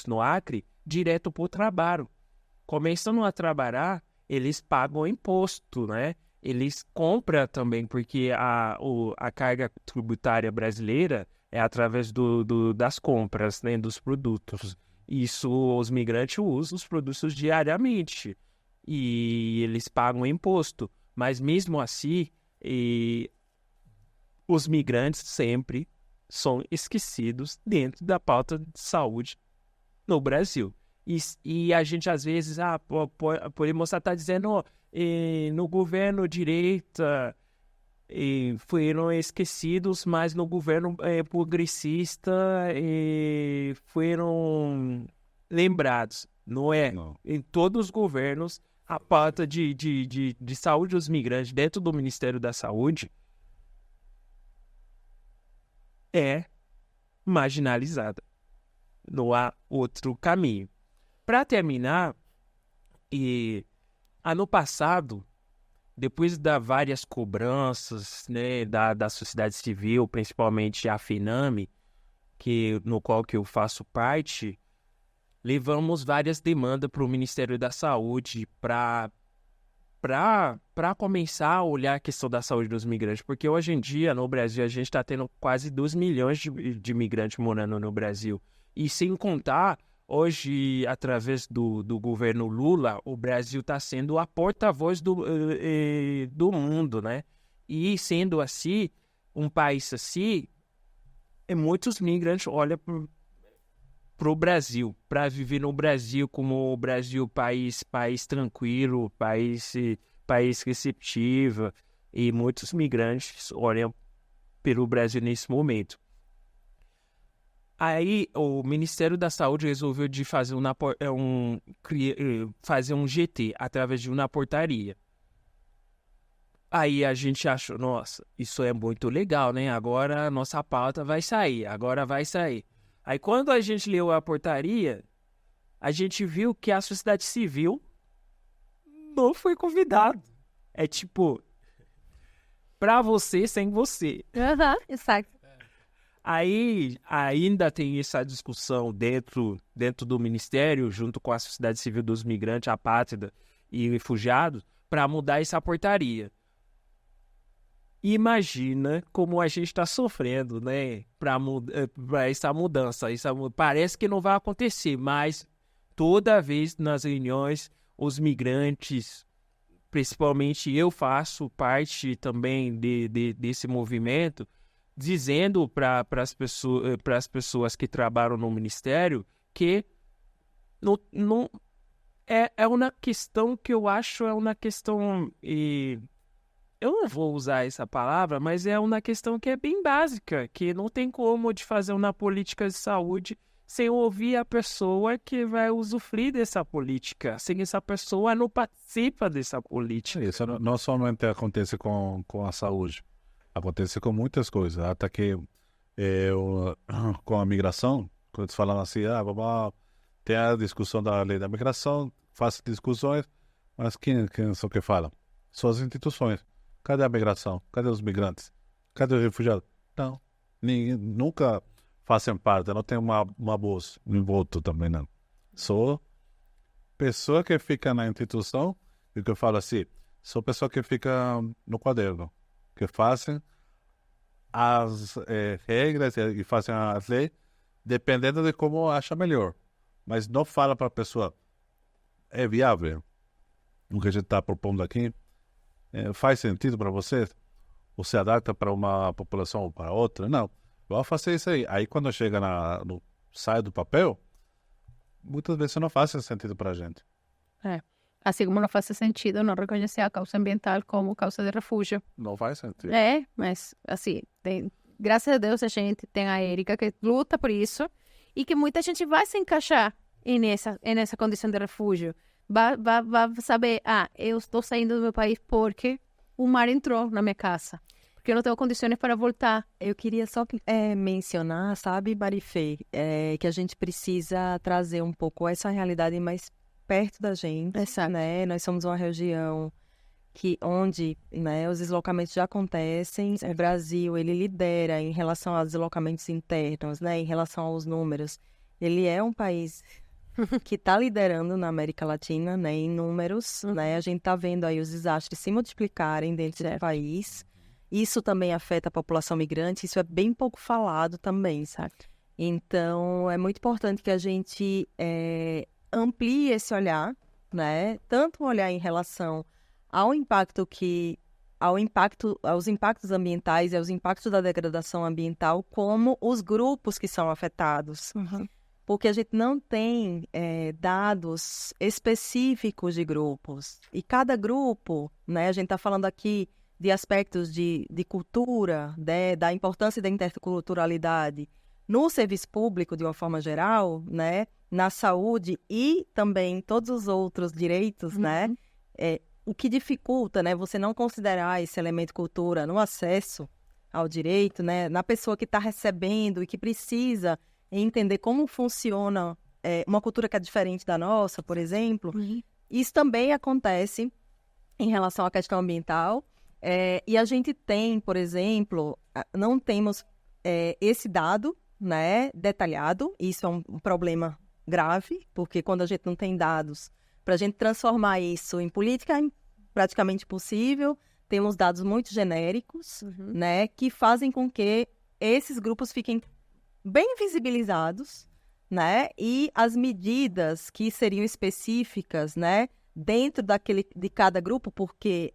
Speaker 3: no Acre, direto para o trabalho. Começando a trabalhar, eles pagam imposto, né? Eles compram também, porque a carga tributária brasileira é através das compras, né? Dos produtos. Isso, os migrantes usam os produtos diariamente e eles pagam imposto. Mas mesmo assim, os migrantes sempre são esquecidos dentro da pauta de saúde no Brasil. E a gente, às vezes, podemos estar dizendo, no governo direita foram esquecidos, mas no governo progressista foram lembrados. Não é? Não. Em todos os governos, a pauta de saúde dos migrantes dentro do Ministério da Saúde é marginalizada. Não há outro caminho. Para terminar, ano passado, depois de várias cobranças, né, da sociedade civil, principalmente a FENAME, no qual que eu faço parte, levamos várias demandas para o Ministério da Saúde para começar a olhar a questão da saúde dos migrantes, porque hoje em dia, no Brasil, a gente está tendo quase 2 milhões de imigrantes morando no Brasil. E sem contar, hoje, através do governo Lula, o Brasil está sendo a porta-voz do mundo, né? E sendo assim, um país assim, muitos migrantes olham para o Brasil, para viver no Brasil como o Brasil país tranquilo, país receptivo, e muitos migrantes olham pelo Brasil nesse momento. Aí o Ministério da Saúde resolveu de fazer fazer um GT através de uma portaria. Aí a gente achou, nossa, isso é muito legal, né? Agora a nossa pauta vai sair, agora vai sair. Aí quando a gente leu a portaria, a gente viu que a sociedade civil não foi convidado. É tipo, pra você, sem você.
Speaker 2: Exato.
Speaker 3: Aí ainda tem essa discussão dentro do Ministério, junto com a sociedade civil dos migrantes, apátrida e refugiados, para mudar essa portaria. Imagina como a gente está sofrendo, né, para essa mudança. Parece que não vai acontecer, mas toda vez nas reuniões, os migrantes, principalmente eu faço parte também desse movimento, dizendo para as pessoas que trabalham no Ministério que não é uma questão que eu acho, é uma questão... eu não vou usar essa palavra, mas é uma questão que é bem básica, que não tem como de fazer uma política de saúde sem ouvir a pessoa que vai usufruir dessa política, sem essa pessoa não participa dessa política.
Speaker 1: Isso não somente acontece com a saúde, acontece com muitas coisas, até que com a migração, quando eles falam assim, vamos ter a discussão da lei da migração, faz discussões, mas quem são que falam? São as instituições. Cadê a migração? Cadê os migrantes? Cadê os refugiados? Não. Ninguém, nunca fazem parte. Não tem uma voz, um voto também, não. Só pessoa que fica na instituição, e que eu falo assim, só pessoa que fica no quaderno, que fazem as regras e fazem as leis, dependendo de como acha melhor. Mas não fala para a pessoa, é viável o que a gente está propondo aqui? Faz sentido para você? Ou se adapta para uma população ou para outra? Não. Vou fazer isso aí. Aí quando chega sai do papel, muitas vezes não faz sentido para a gente.
Speaker 2: Assim como não faz sentido não reconhecer a causa ambiental como causa de refúgio.
Speaker 1: Não faz sentido.
Speaker 2: Mas assim, graças a Deus a gente tem a Érica que luta por isso e que muita gente vai se encaixar nessa condição de refúgio. Vai saber, eu estou saindo do meu país porque o mar entrou na minha casa. Porque eu não tenho condições para voltar.
Speaker 4: Eu queria só mencionar, sabe, Marifê, que a gente precisa trazer um pouco essa realidade mais perto da gente.
Speaker 2: Exato.
Speaker 4: Né? Nós somos uma região onde, né, os deslocamentos já acontecem. O Brasil, ele lidera em relação aos deslocamentos internos, né, em relação aos números. Ele é um país que está liderando na América Latina, né, em números, né, a gente está vendo aí os desastres se multiplicarem dentro do país. Isso também afeta a população migrante, isso é bem pouco falado também, sabe? Então, é muito importante que a gente amplie esse olhar, né, tanto um olhar em relação aos impactos ambientais e aos impactos da degradação ambiental, como os grupos que são afetados. Porque a gente não tem dados específicos de grupos. E cada grupo, né, a gente está falando aqui de aspectos de cultura, da importância da interculturalidade no serviço público, de uma forma geral, né, na saúde e também todos os outros direitos, né, o que dificulta, né, você não considerar esse elemento cultura no acesso ao direito, né, na pessoa que está recebendo e que precisa entender como funciona uma cultura que é diferente da nossa, por exemplo. Isso também acontece em relação à questão ambiental. E a gente tem, por exemplo, não temos esse dado, né, detalhado. Isso é um problema grave, porque quando a gente não tem dados, para a gente transformar isso em política é praticamente impossível. Temos dados muito genéricos, né, que fazem com que esses grupos fiquem bem visibilizados, né? E as medidas que seriam específicas, né, dentro de cada grupo, porque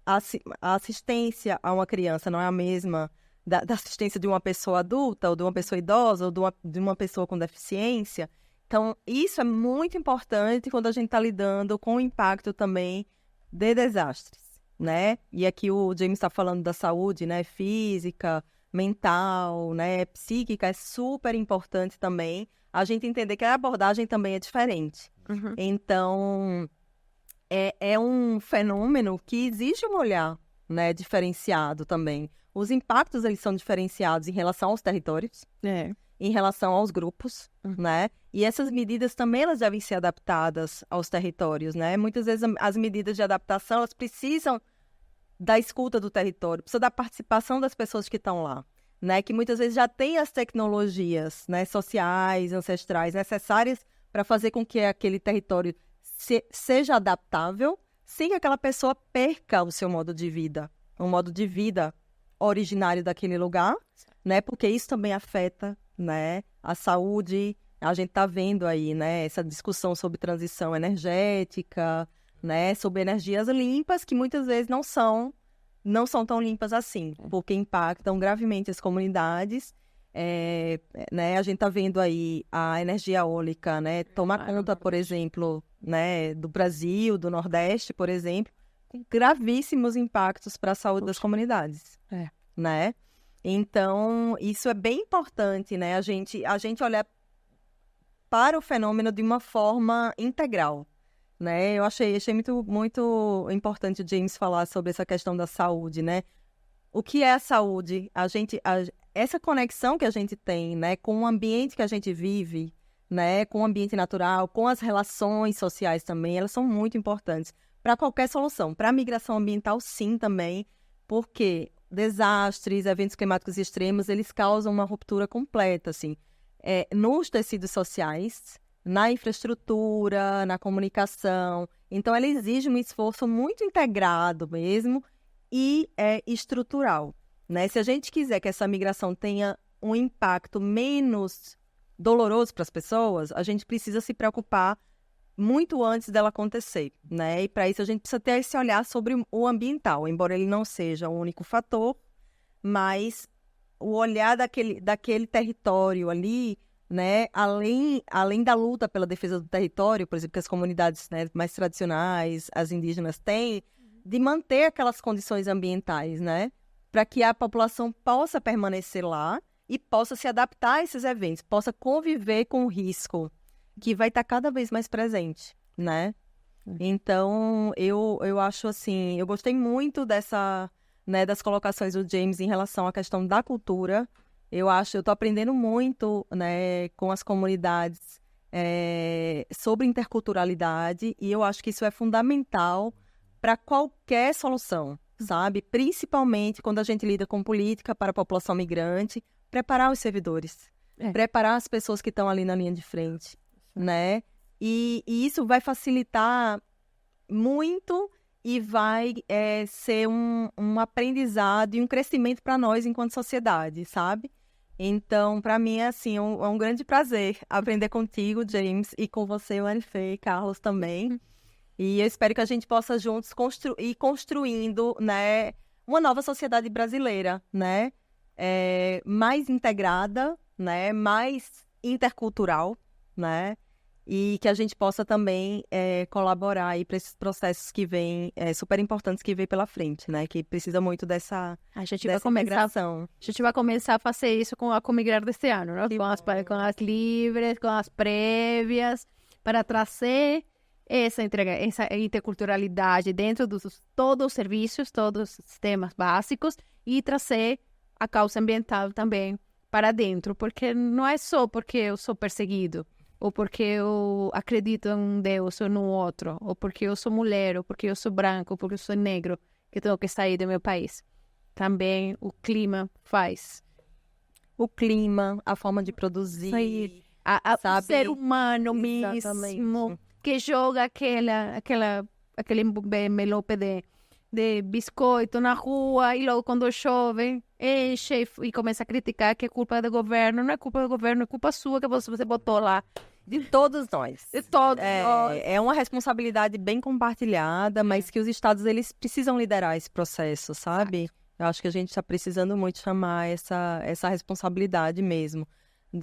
Speaker 4: a assistência a uma criança não é a mesma da assistência de uma pessoa adulta, ou de uma pessoa idosa, ou de uma pessoa com deficiência. Então, isso é muito importante quando a gente está lidando com o impacto também de desastres, né? E aqui o James está falando da saúde, né, física, mental, né, psíquica, é super importante também a gente entender que a abordagem também é diferente. Então, é um fenômeno que exige um olhar né, diferenciado também. Os impactos, eles são diferenciados em relação aos territórios, em relação aos grupos, né? E essas medidas também, elas devem ser adaptadas aos territórios, né? Muitas vezes as medidas de adaptação, elas precisam da escuta do território, precisa da participação das pessoas que estão lá, né? Que muitas vezes já têm as tecnologias, né, sociais, ancestrais, necessárias para fazer com que aquele território seja adaptável, sem que aquela pessoa perca o seu modo de vida, um modo de vida originário daquele lugar, né? Porque isso também afeta, né, a saúde. A gente está vendo aí, né, essa discussão sobre transição energética, né, sobre energias limpas, que muitas vezes não são tão limpas assim, porque impactam gravemente as comunidades. Né, a gente está vendo aí a energia eólica, né, tomar conta, por exemplo, né, do Brasil, do Nordeste, por exemplo, com gravíssimos impactos para a saúde das comunidades, né? Então, isso é bem importante, né, a gente olhar para o fenômeno de uma forma integral, né? Eu achei muito, muito importante o James falar sobre essa questão da saúde, né? O que é a saúde? Essa conexão que a gente tem, né, com o ambiente que a gente vive, né, com o ambiente natural, com as relações sociais também, elas são muito importantes para qualquer solução. Para a migração ambiental, sim, também, porque desastres, eventos climáticos extremos, eles causam uma ruptura completa, assim, nos tecidos sociais, na infraestrutura, na comunicação. Então, ela exige um esforço muito integrado mesmo e estrutural, né? Se a gente quiser que essa migração tenha um impacto menos doloroso para as pessoas, a gente precisa se preocupar muito antes dela acontecer, né? E para isso a gente precisa ter esse olhar sobre o ambiental, embora ele não seja o único fator, mas o olhar daquele território ali, né? Além da luta pela defesa do território, por exemplo, que as comunidades, né, mais tradicionais, as indígenas têm, de manter aquelas condições ambientais, né? Para que a população possa permanecer lá e possa se adaptar a esses eventos, possa conviver com o risco que vai estar cada vez mais presente, né? Então, eu acho assim, eu gostei muito né, das colocações do James em relação à questão da cultura. Eu estou aprendendo muito, né, com as comunidades sobre interculturalidade, e eu acho que isso é fundamental para qualquer solução, sabe? Principalmente quando a gente lida com política para a população migrante, preparar os servidores, preparar as pessoas que estão ali na linha de frente, né? E isso vai facilitar muito e vai ser um aprendizado e um crescimento para nós enquanto sociedade, sabe? Então, para mim, assim, é um grande prazer aprender contigo, James, e com você, Marifê, e Carlos também. E eu espero que a gente possa juntos ir construindo, né, uma nova sociedade brasileira, né? Mais integrada, né? Mais intercultural, né? E que a gente possa também colaborar aí para esses processos que vêm, super importantes que vêm pela frente, né? Que precisa muito dessa integração.
Speaker 2: A gente vai começar a fazer isso com a Comigrar deste ano, né? Com as livres, com as prévias, para trazer essa interculturalidade dentro dos todos os serviços, todos os sistemas básicos, e trazer a causa ambiental também para dentro, porque não é só porque eu sou perseguido, ou porque eu acredito em um Deus ou no outro, ou porque eu sou mulher, ou porque eu sou branco, ou porque eu sou negro, que tenho que sair do meu país. Também o clima faz.
Speaker 4: O clima, a forma de produzir,
Speaker 2: o ser humano mesmo, que joga aquele envelope de biscoito na rua, e logo quando chove, enche e começa a criticar que é culpa do governo. Não é culpa do governo, é culpa sua que você botou lá.
Speaker 4: De todos nós.
Speaker 2: De todos nós.
Speaker 4: É uma responsabilidade bem compartilhada, mas que os estados, eles precisam liderar esse processo, sabe? Eu acho que a gente está precisando muito chamar essa responsabilidade mesmo.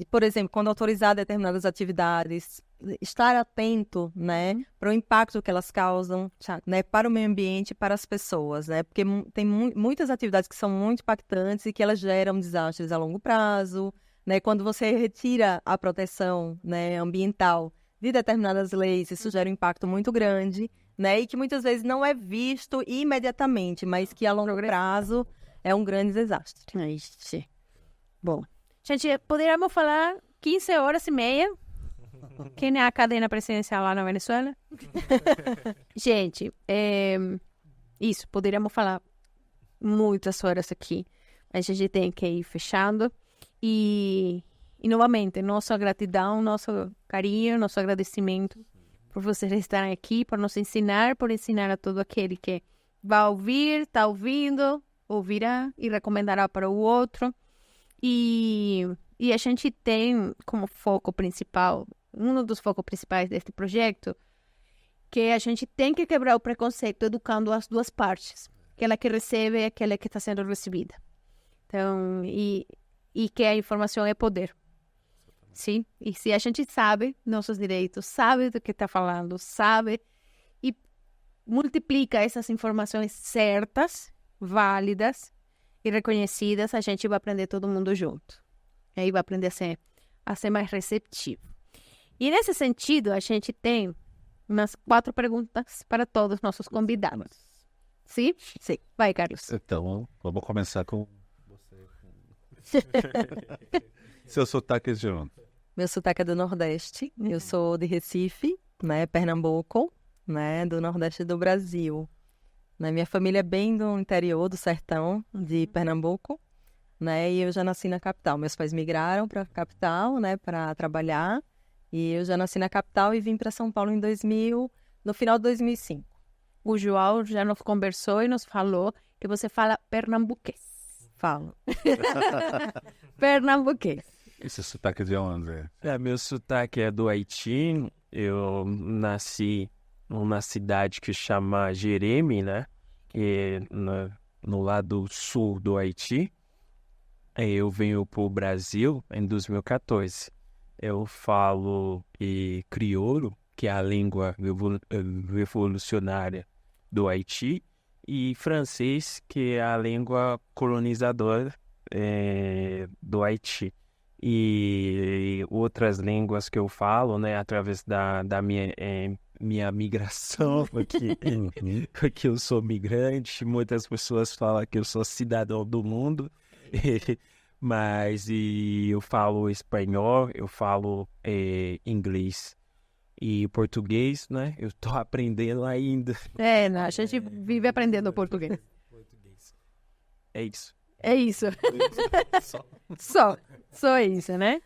Speaker 4: Por exemplo, quando autorizar determinadas atividades, estar atento, né, para o impacto que elas causam, né, para o meio ambiente e para as pessoas, né? Porque tem muitas atividades que são muito impactantes e que elas geram desastres a longo prazo, né? Quando você retira a proteção, né, ambiental de determinadas leis, isso gera um impacto muito grande, né? E que muitas vezes não é visto imediatamente, mas que a longo prazo é um grande desastre.
Speaker 2: Ixi. Bom, gente, poderíamos falar 15 horas e meia. Quem é a cadena presidencial lá na Venezuela? Gente, isso, poderíamos falar muitas horas aqui. A gente tem que ir fechando. E novamente, nossa gratidão, nosso carinho, nosso agradecimento por vocês estarem aqui, por nos ensinar, por ensinar a todo aquele que vai ouvir, está ouvindo, ouvirá e recomendará para o outro. E a gente tem como foco principal, um dos focos principais deste projeto, que a gente tem que quebrar o preconceito educando as duas partes, aquela que recebe e aquela que está sendo recebida. Então, e que a informação é poder. Sim? E se a gente sabe nossos direitos, sabe do que está falando, sabe, e multiplica essas informações certas, válidas e reconhecidas, a gente vai aprender todo mundo junto. E aí vai aprender a ser mais receptivo. E nesse sentido, a gente tem umas 4 perguntas para todos os nossos convidados. Sim?
Speaker 4: Sim.
Speaker 2: Vai, Carlos.
Speaker 1: Então, vamos começar com você. Seu sotaque é de onde?
Speaker 4: Meu sotaque é do Nordeste. Eu sou de Recife, né? Pernambuco, né? Do Nordeste do Brasil. Né? Minha família é bem do interior, do sertão de Pernambuco, né? E eu já nasci na capital. Meus pais migraram para a capital, né? Para trabalhar. E eu já nasci na capital e vim para São Paulo no final de 2005.
Speaker 2: O João já nos conversou e nos falou que você fala pernambuquês.
Speaker 4: Falo.
Speaker 2: Pernambuquês.
Speaker 1: Esse sotaque é de onde?
Speaker 3: Meu sotaque é do Haiti. Eu nasci numa cidade que chama Jereme, né? Que é no lado sul do Haiti. Eu venho para o Brasil em 2014. Eu falo crioulo, que é a língua revolucionária do Haiti, e francês, que é a língua colonizadora do Haiti. E outras línguas que eu falo, né, através da minha migração, porque eu sou migrante, muitas pessoas falam que eu sou cidadão do mundo, mas eu falo espanhol, eu falo inglês e português, né? Eu tô aprendendo ainda.
Speaker 2: Não, a gente vive aprendendo português.
Speaker 3: É isso.
Speaker 2: É isso. Só isso, né?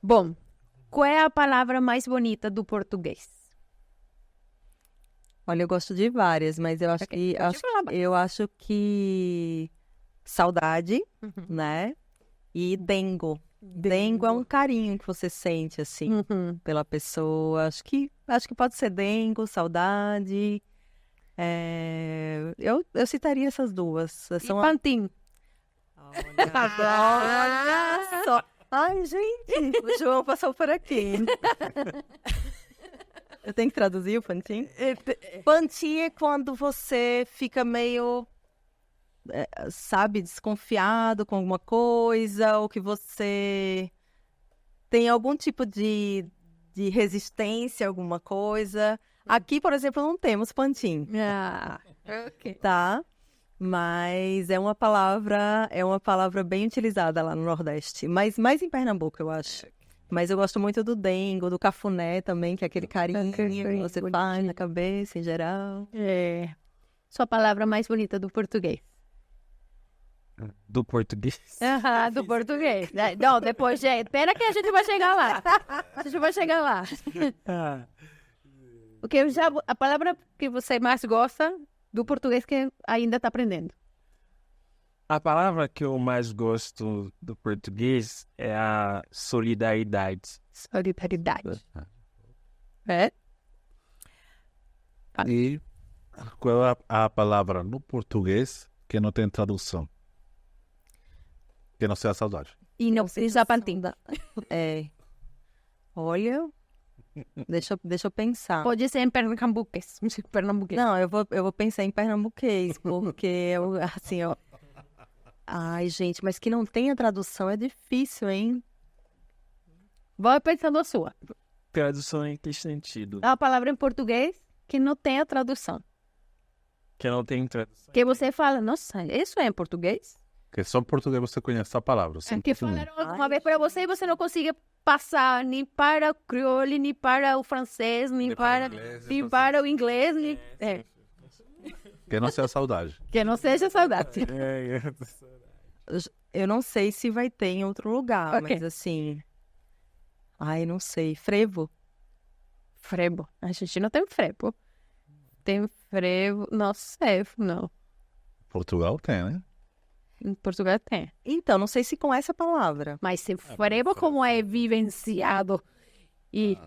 Speaker 2: Bom, qual é a palavra mais bonita do português?
Speaker 4: Olha, eu gosto de várias, mas eu acho que saudade, né? E dengo. Dengo é um carinho que você sente, assim, pela pessoa. Acho que pode ser dengo, saudade. Eu citaria essas duas.
Speaker 2: E pantim.
Speaker 4: Olha só. Ai, gente, o João passou por aqui. Eu tenho que traduzir o pantim? Pantim é quando você fica meio, sabe, desconfiado com alguma coisa, ou que você tem algum tipo de resistência a alguma coisa. Aqui, por exemplo, não temos pantim.
Speaker 2: Ok.
Speaker 4: Tá? Mas é uma palavra bem utilizada lá no Nordeste. Mas mais em Pernambuco, eu acho. Mas eu gosto muito do dengo, do cafuné também, que é aquele carinho que você faz na cabeça, em geral.
Speaker 2: Sua palavra mais bonita do português?
Speaker 3: Do português?
Speaker 2: Do português. Não, depois, gente. Espera que a gente vai chegar lá. A gente vai chegar lá. Porque a palavra que você mais gosta do português que ainda está aprendendo.
Speaker 3: A palavra que eu mais gosto do português é a solidariedade.
Speaker 2: Solidariedade.
Speaker 1: E qual é a palavra no português que não tem tradução? Que não seja saudade.
Speaker 2: E não precisa pantim.
Speaker 4: Olha, deixa eu pensar.
Speaker 2: Pode ser em pernambuquês.
Speaker 4: Não, eu vou pensar em pernambuquês, porque ai, gente, mas que não tenha tradução é difícil, hein?
Speaker 2: Vai pensando a sua.
Speaker 3: Tradução em que sentido?
Speaker 2: A palavra em português que não tem a tradução.
Speaker 3: Que não tem tradução.
Speaker 2: Que você fala, nossa, isso é em português?
Speaker 1: Que só em português você conhece essa palavra.
Speaker 2: É que falaram uma vez para você e você não consegue passar nem para o crioulo, nem para o francês, nem para o inglês. Nem...
Speaker 1: Que não seja saudade.
Speaker 2: Que não seja saudade.
Speaker 4: Eu não sei se vai ter em outro lugar,
Speaker 2: Ok.
Speaker 4: mas assim... Ai, não sei. Frevo?
Speaker 2: Frevo. A gente não tem frevo. Tem frevo. Não sei, não.
Speaker 1: Portugal tem, né?
Speaker 2: Em Portugal tem.
Speaker 4: Então, não sei se com essa palavra.
Speaker 2: Mas se frevo como é vivenciado e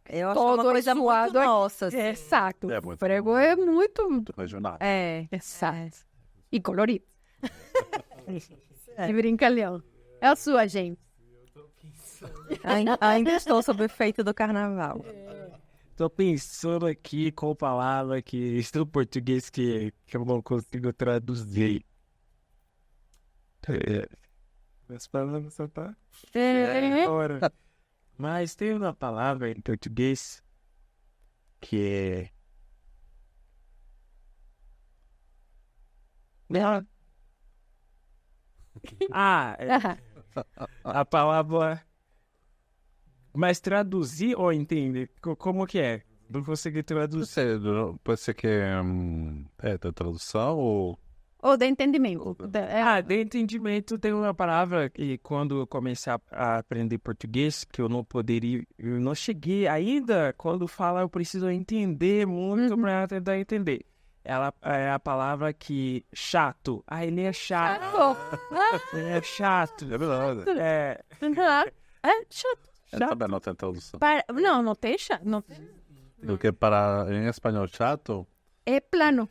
Speaker 4: Eu acho
Speaker 2: todo
Speaker 4: uma coisa muito
Speaker 2: suado aqui.
Speaker 4: nossa. Assim.
Speaker 2: Exato.
Speaker 1: É muito
Speaker 2: Frevo é muito...
Speaker 1: Regional.
Speaker 2: Exato. E colorido. E brincalhão. É a sua, gente.
Speaker 4: Ainda estou sob o efeito do carnaval.
Speaker 3: Tô pensando aqui com palavra que no português que eu não consigo traduzir. As palavras só tá fora. Mas tem uma palavra em português que é... A palavra... Mas traduzir ou entender? Como que é? Não consegui
Speaker 1: Não
Speaker 3: traduzir.
Speaker 1: sei, pode ser que da tradução ou...
Speaker 2: Ou de entendimento.
Speaker 3: De entendimento tem uma palavra que quando eu comecei a aprender português, que eu não cheguei ainda, quando fala eu preciso entender muito para tentar entender. Ela é a palavra que chato. Ele é chato. Ele é chato.
Speaker 1: É verdade.
Speaker 2: É chato.
Speaker 1: Também não tem tradução.
Speaker 2: Não tem chato. Não tem.
Speaker 1: Porque em espanhol chato,
Speaker 2: É plano.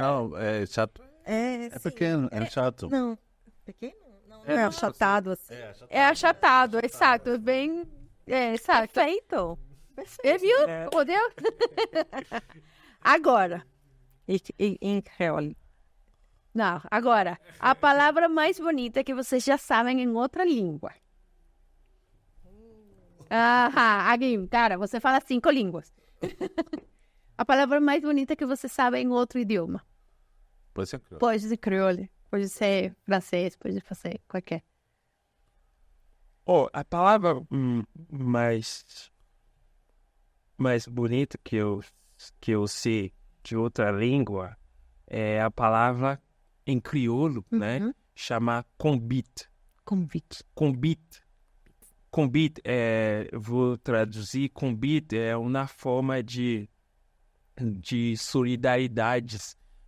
Speaker 1: não, é chato.
Speaker 4: É
Speaker 1: É pequeno, é chato.
Speaker 4: Não. Pequeno? Não é achatado assim.
Speaker 2: É achatado, exato. É bem... exato.
Speaker 4: Perfeito.
Speaker 2: Você viu? Entendeu? Agora.
Speaker 4: Em creole.
Speaker 2: Não, agora. A palavra mais bonita que vocês já sabem em outra língua. Aqui, cara, você fala 5 línguas. A palavra mais bonita que você sabe em outro idioma.
Speaker 1: Pode ser crioulo.
Speaker 2: Pode ser crioulo, pode ser francês, pode ser qualquer.
Speaker 3: A palavra mais bonita que eu sei de outra língua é a palavra em crioulo, né? Chama convite.
Speaker 2: Convite.
Speaker 3: Convite, vou traduzir, convite é uma forma de solidariedade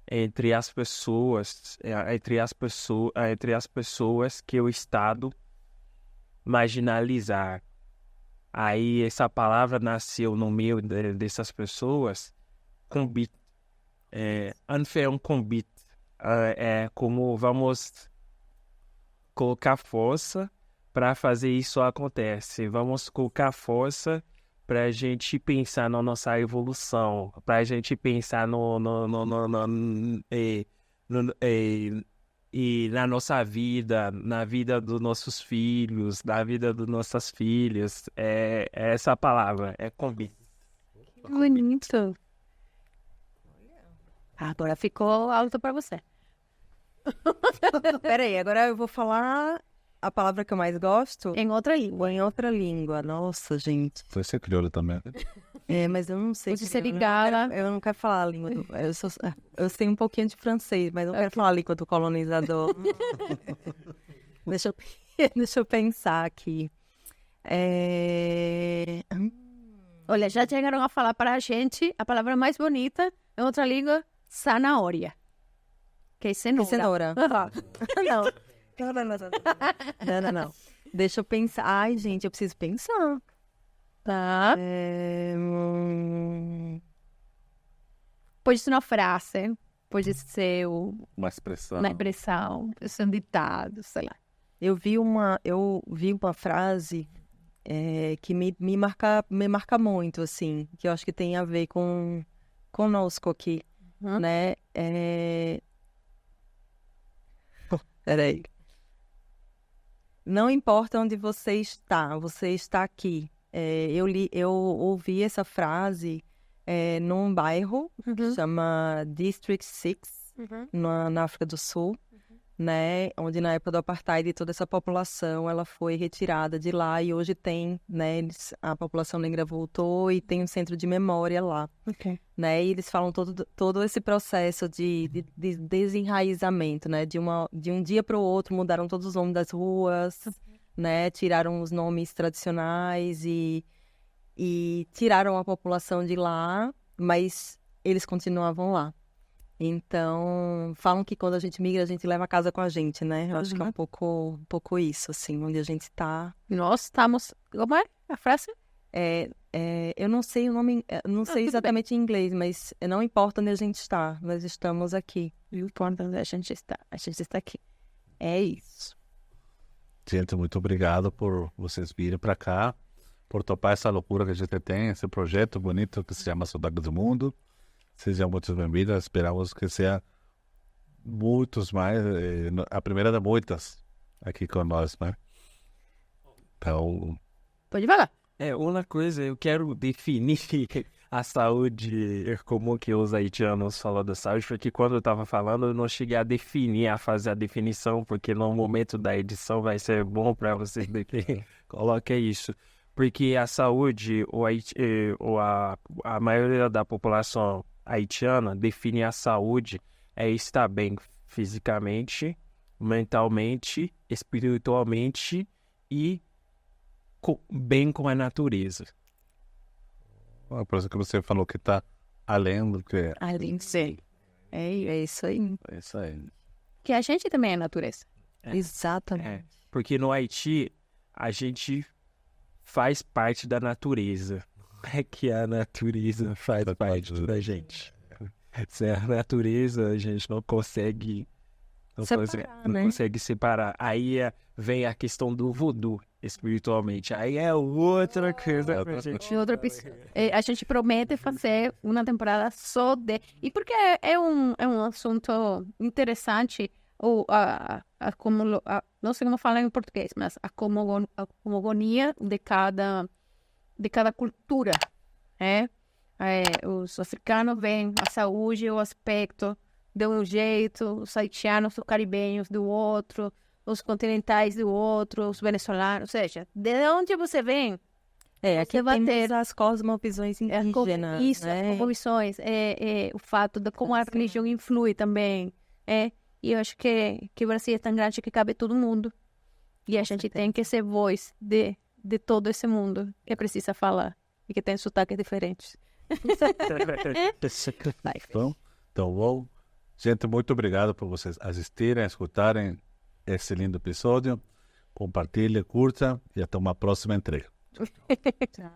Speaker 3: entre as pessoas que o Estado marginalizar. Aí essa palavra nasceu no meio dessas pessoas, convite. Um convite. É como vamos colocar força para fazer isso acontecer. Vamos colocar força para a gente pensar na nossa evolução, para a gente pensar e na nossa vida, na vida dos nossos filhos, na vida das nossas filhas. É essa a palavra, é convite.
Speaker 2: Que bonito. Agora ficou alto para você.
Speaker 4: Peraí, agora eu vou falar a palavra que eu mais gosto
Speaker 2: Em outra língua.
Speaker 4: em outra língua. Nossa, gente.
Speaker 1: Pode ser crioulo também.
Speaker 4: Mas eu não sei.
Speaker 2: Pode ser
Speaker 4: eu não
Speaker 2: ligada.
Speaker 4: quero- Eu não quero falar a língua do... Eu sei um pouquinho de francês, mas não quero falar a língua do colonizador. Deixa eu pensar aqui.
Speaker 2: Olha, já chegaram a falar para a gente a palavra mais bonita em outra língua, zanahoria. Que é cenoura.
Speaker 4: Cenoura. Não. Deixa eu pensar. Ai, gente, eu preciso pensar.
Speaker 2: Tá. Pode ser uma frase, pode ser
Speaker 1: Uma expressão.
Speaker 2: uma expressão, pode ser um ditado, sei lá.
Speaker 4: Eu vi uma frase que me marca muito, assim, que eu acho que tem a ver conosco aqui, né? Peraí. Não importa onde você está aqui. Eu ouvi essa frase num bairro que
Speaker 2: Uhum.
Speaker 4: chama District 6, na África do Sul, né, onde na época do apartheid toda essa população ela foi retirada de lá e hoje tem, né, a população negra voltou e tem um centro de memória lá,
Speaker 2: Ok.
Speaker 4: né, e eles falam todo esse processo de desenraizamento, né, de um dia para o outro mudaram todos os nomes das ruas, né, tiraram os nomes tradicionais e tiraram a população de lá, mas eles continuavam lá. Então, falam que quando a gente migra, a gente leva a casa com a gente, né? Eu acho que é um pouco isso, assim, onde a gente está.
Speaker 2: Nós estamos... Como é a frase?
Speaker 4: Eu não sei o nome, não sei
Speaker 2: tudo
Speaker 4: exatamente em inglês, mas não importa onde a gente está, nós estamos aqui.
Speaker 2: Não importa onde a gente está aqui. É isso.
Speaker 1: Gente, muito obrigado por vocês virem para cá, por topar essa loucura que a gente tem, esse projeto bonito que se chama Sotaques do Mundo. Sejam muito bem-vindos, esperamos que seja muitos mais, a primeira de muitas aqui com nós, né? Então,
Speaker 2: Pode falar.
Speaker 3: Uma coisa, eu quero definir a saúde comum que os haitianos falam da saúde, porque quando eu estava falando, eu não cheguei a fazer a definição, porque no momento da edição vai ser bom para vocês definir. Coloque isso. Porque a saúde, a maioria da população haitiana define a saúde estar bem fisicamente, mentalmente, espiritualmente e bem com a natureza.
Speaker 1: por isso que você falou que está além do que
Speaker 4: Além de ser. É isso aí.
Speaker 1: é isso aí.
Speaker 2: Que a gente também é natureza.
Speaker 4: Exatamente.
Speaker 3: Porque no Haiti, a gente faz parte da natureza. Não é que a natureza faz parte da gente. Sem a natureza, a gente não consegue
Speaker 4: Separar, né?
Speaker 3: não consegue separar. Aí vem a questão do voodoo, espiritualmente. Aí é outra coisa pra gente.
Speaker 2: Em outro episódio. A gente promete fazer uma temporada só de... E porque é um assunto interessante, não sei como falar em português, mas a cosmogonia de cada cultura, né? Os africanos veem a saúde, o aspecto de um jeito, os haitianos, os caribenhos do outro, os continentais do outro, os venezuelanos, ou seja, de onde você vem,
Speaker 4: Aqui
Speaker 2: você vai
Speaker 4: temos
Speaker 2: ter
Speaker 4: as cosmovisões indígenas,
Speaker 2: isso,
Speaker 4: né?
Speaker 2: as cosmovisões, o fato de como a religião influi também, e eu acho que o Brasil é tão grande que cabe todo mundo, e a gente tem que ser voz de todo esse mundo que precisa falar, e que tem sotaques diferentes.
Speaker 1: Então, bom. Gente, muito obrigado por vocês assistirem, escutarem esse lindo episódio. Compartilhe, curta e até uma próxima entrega.
Speaker 4: Tchau.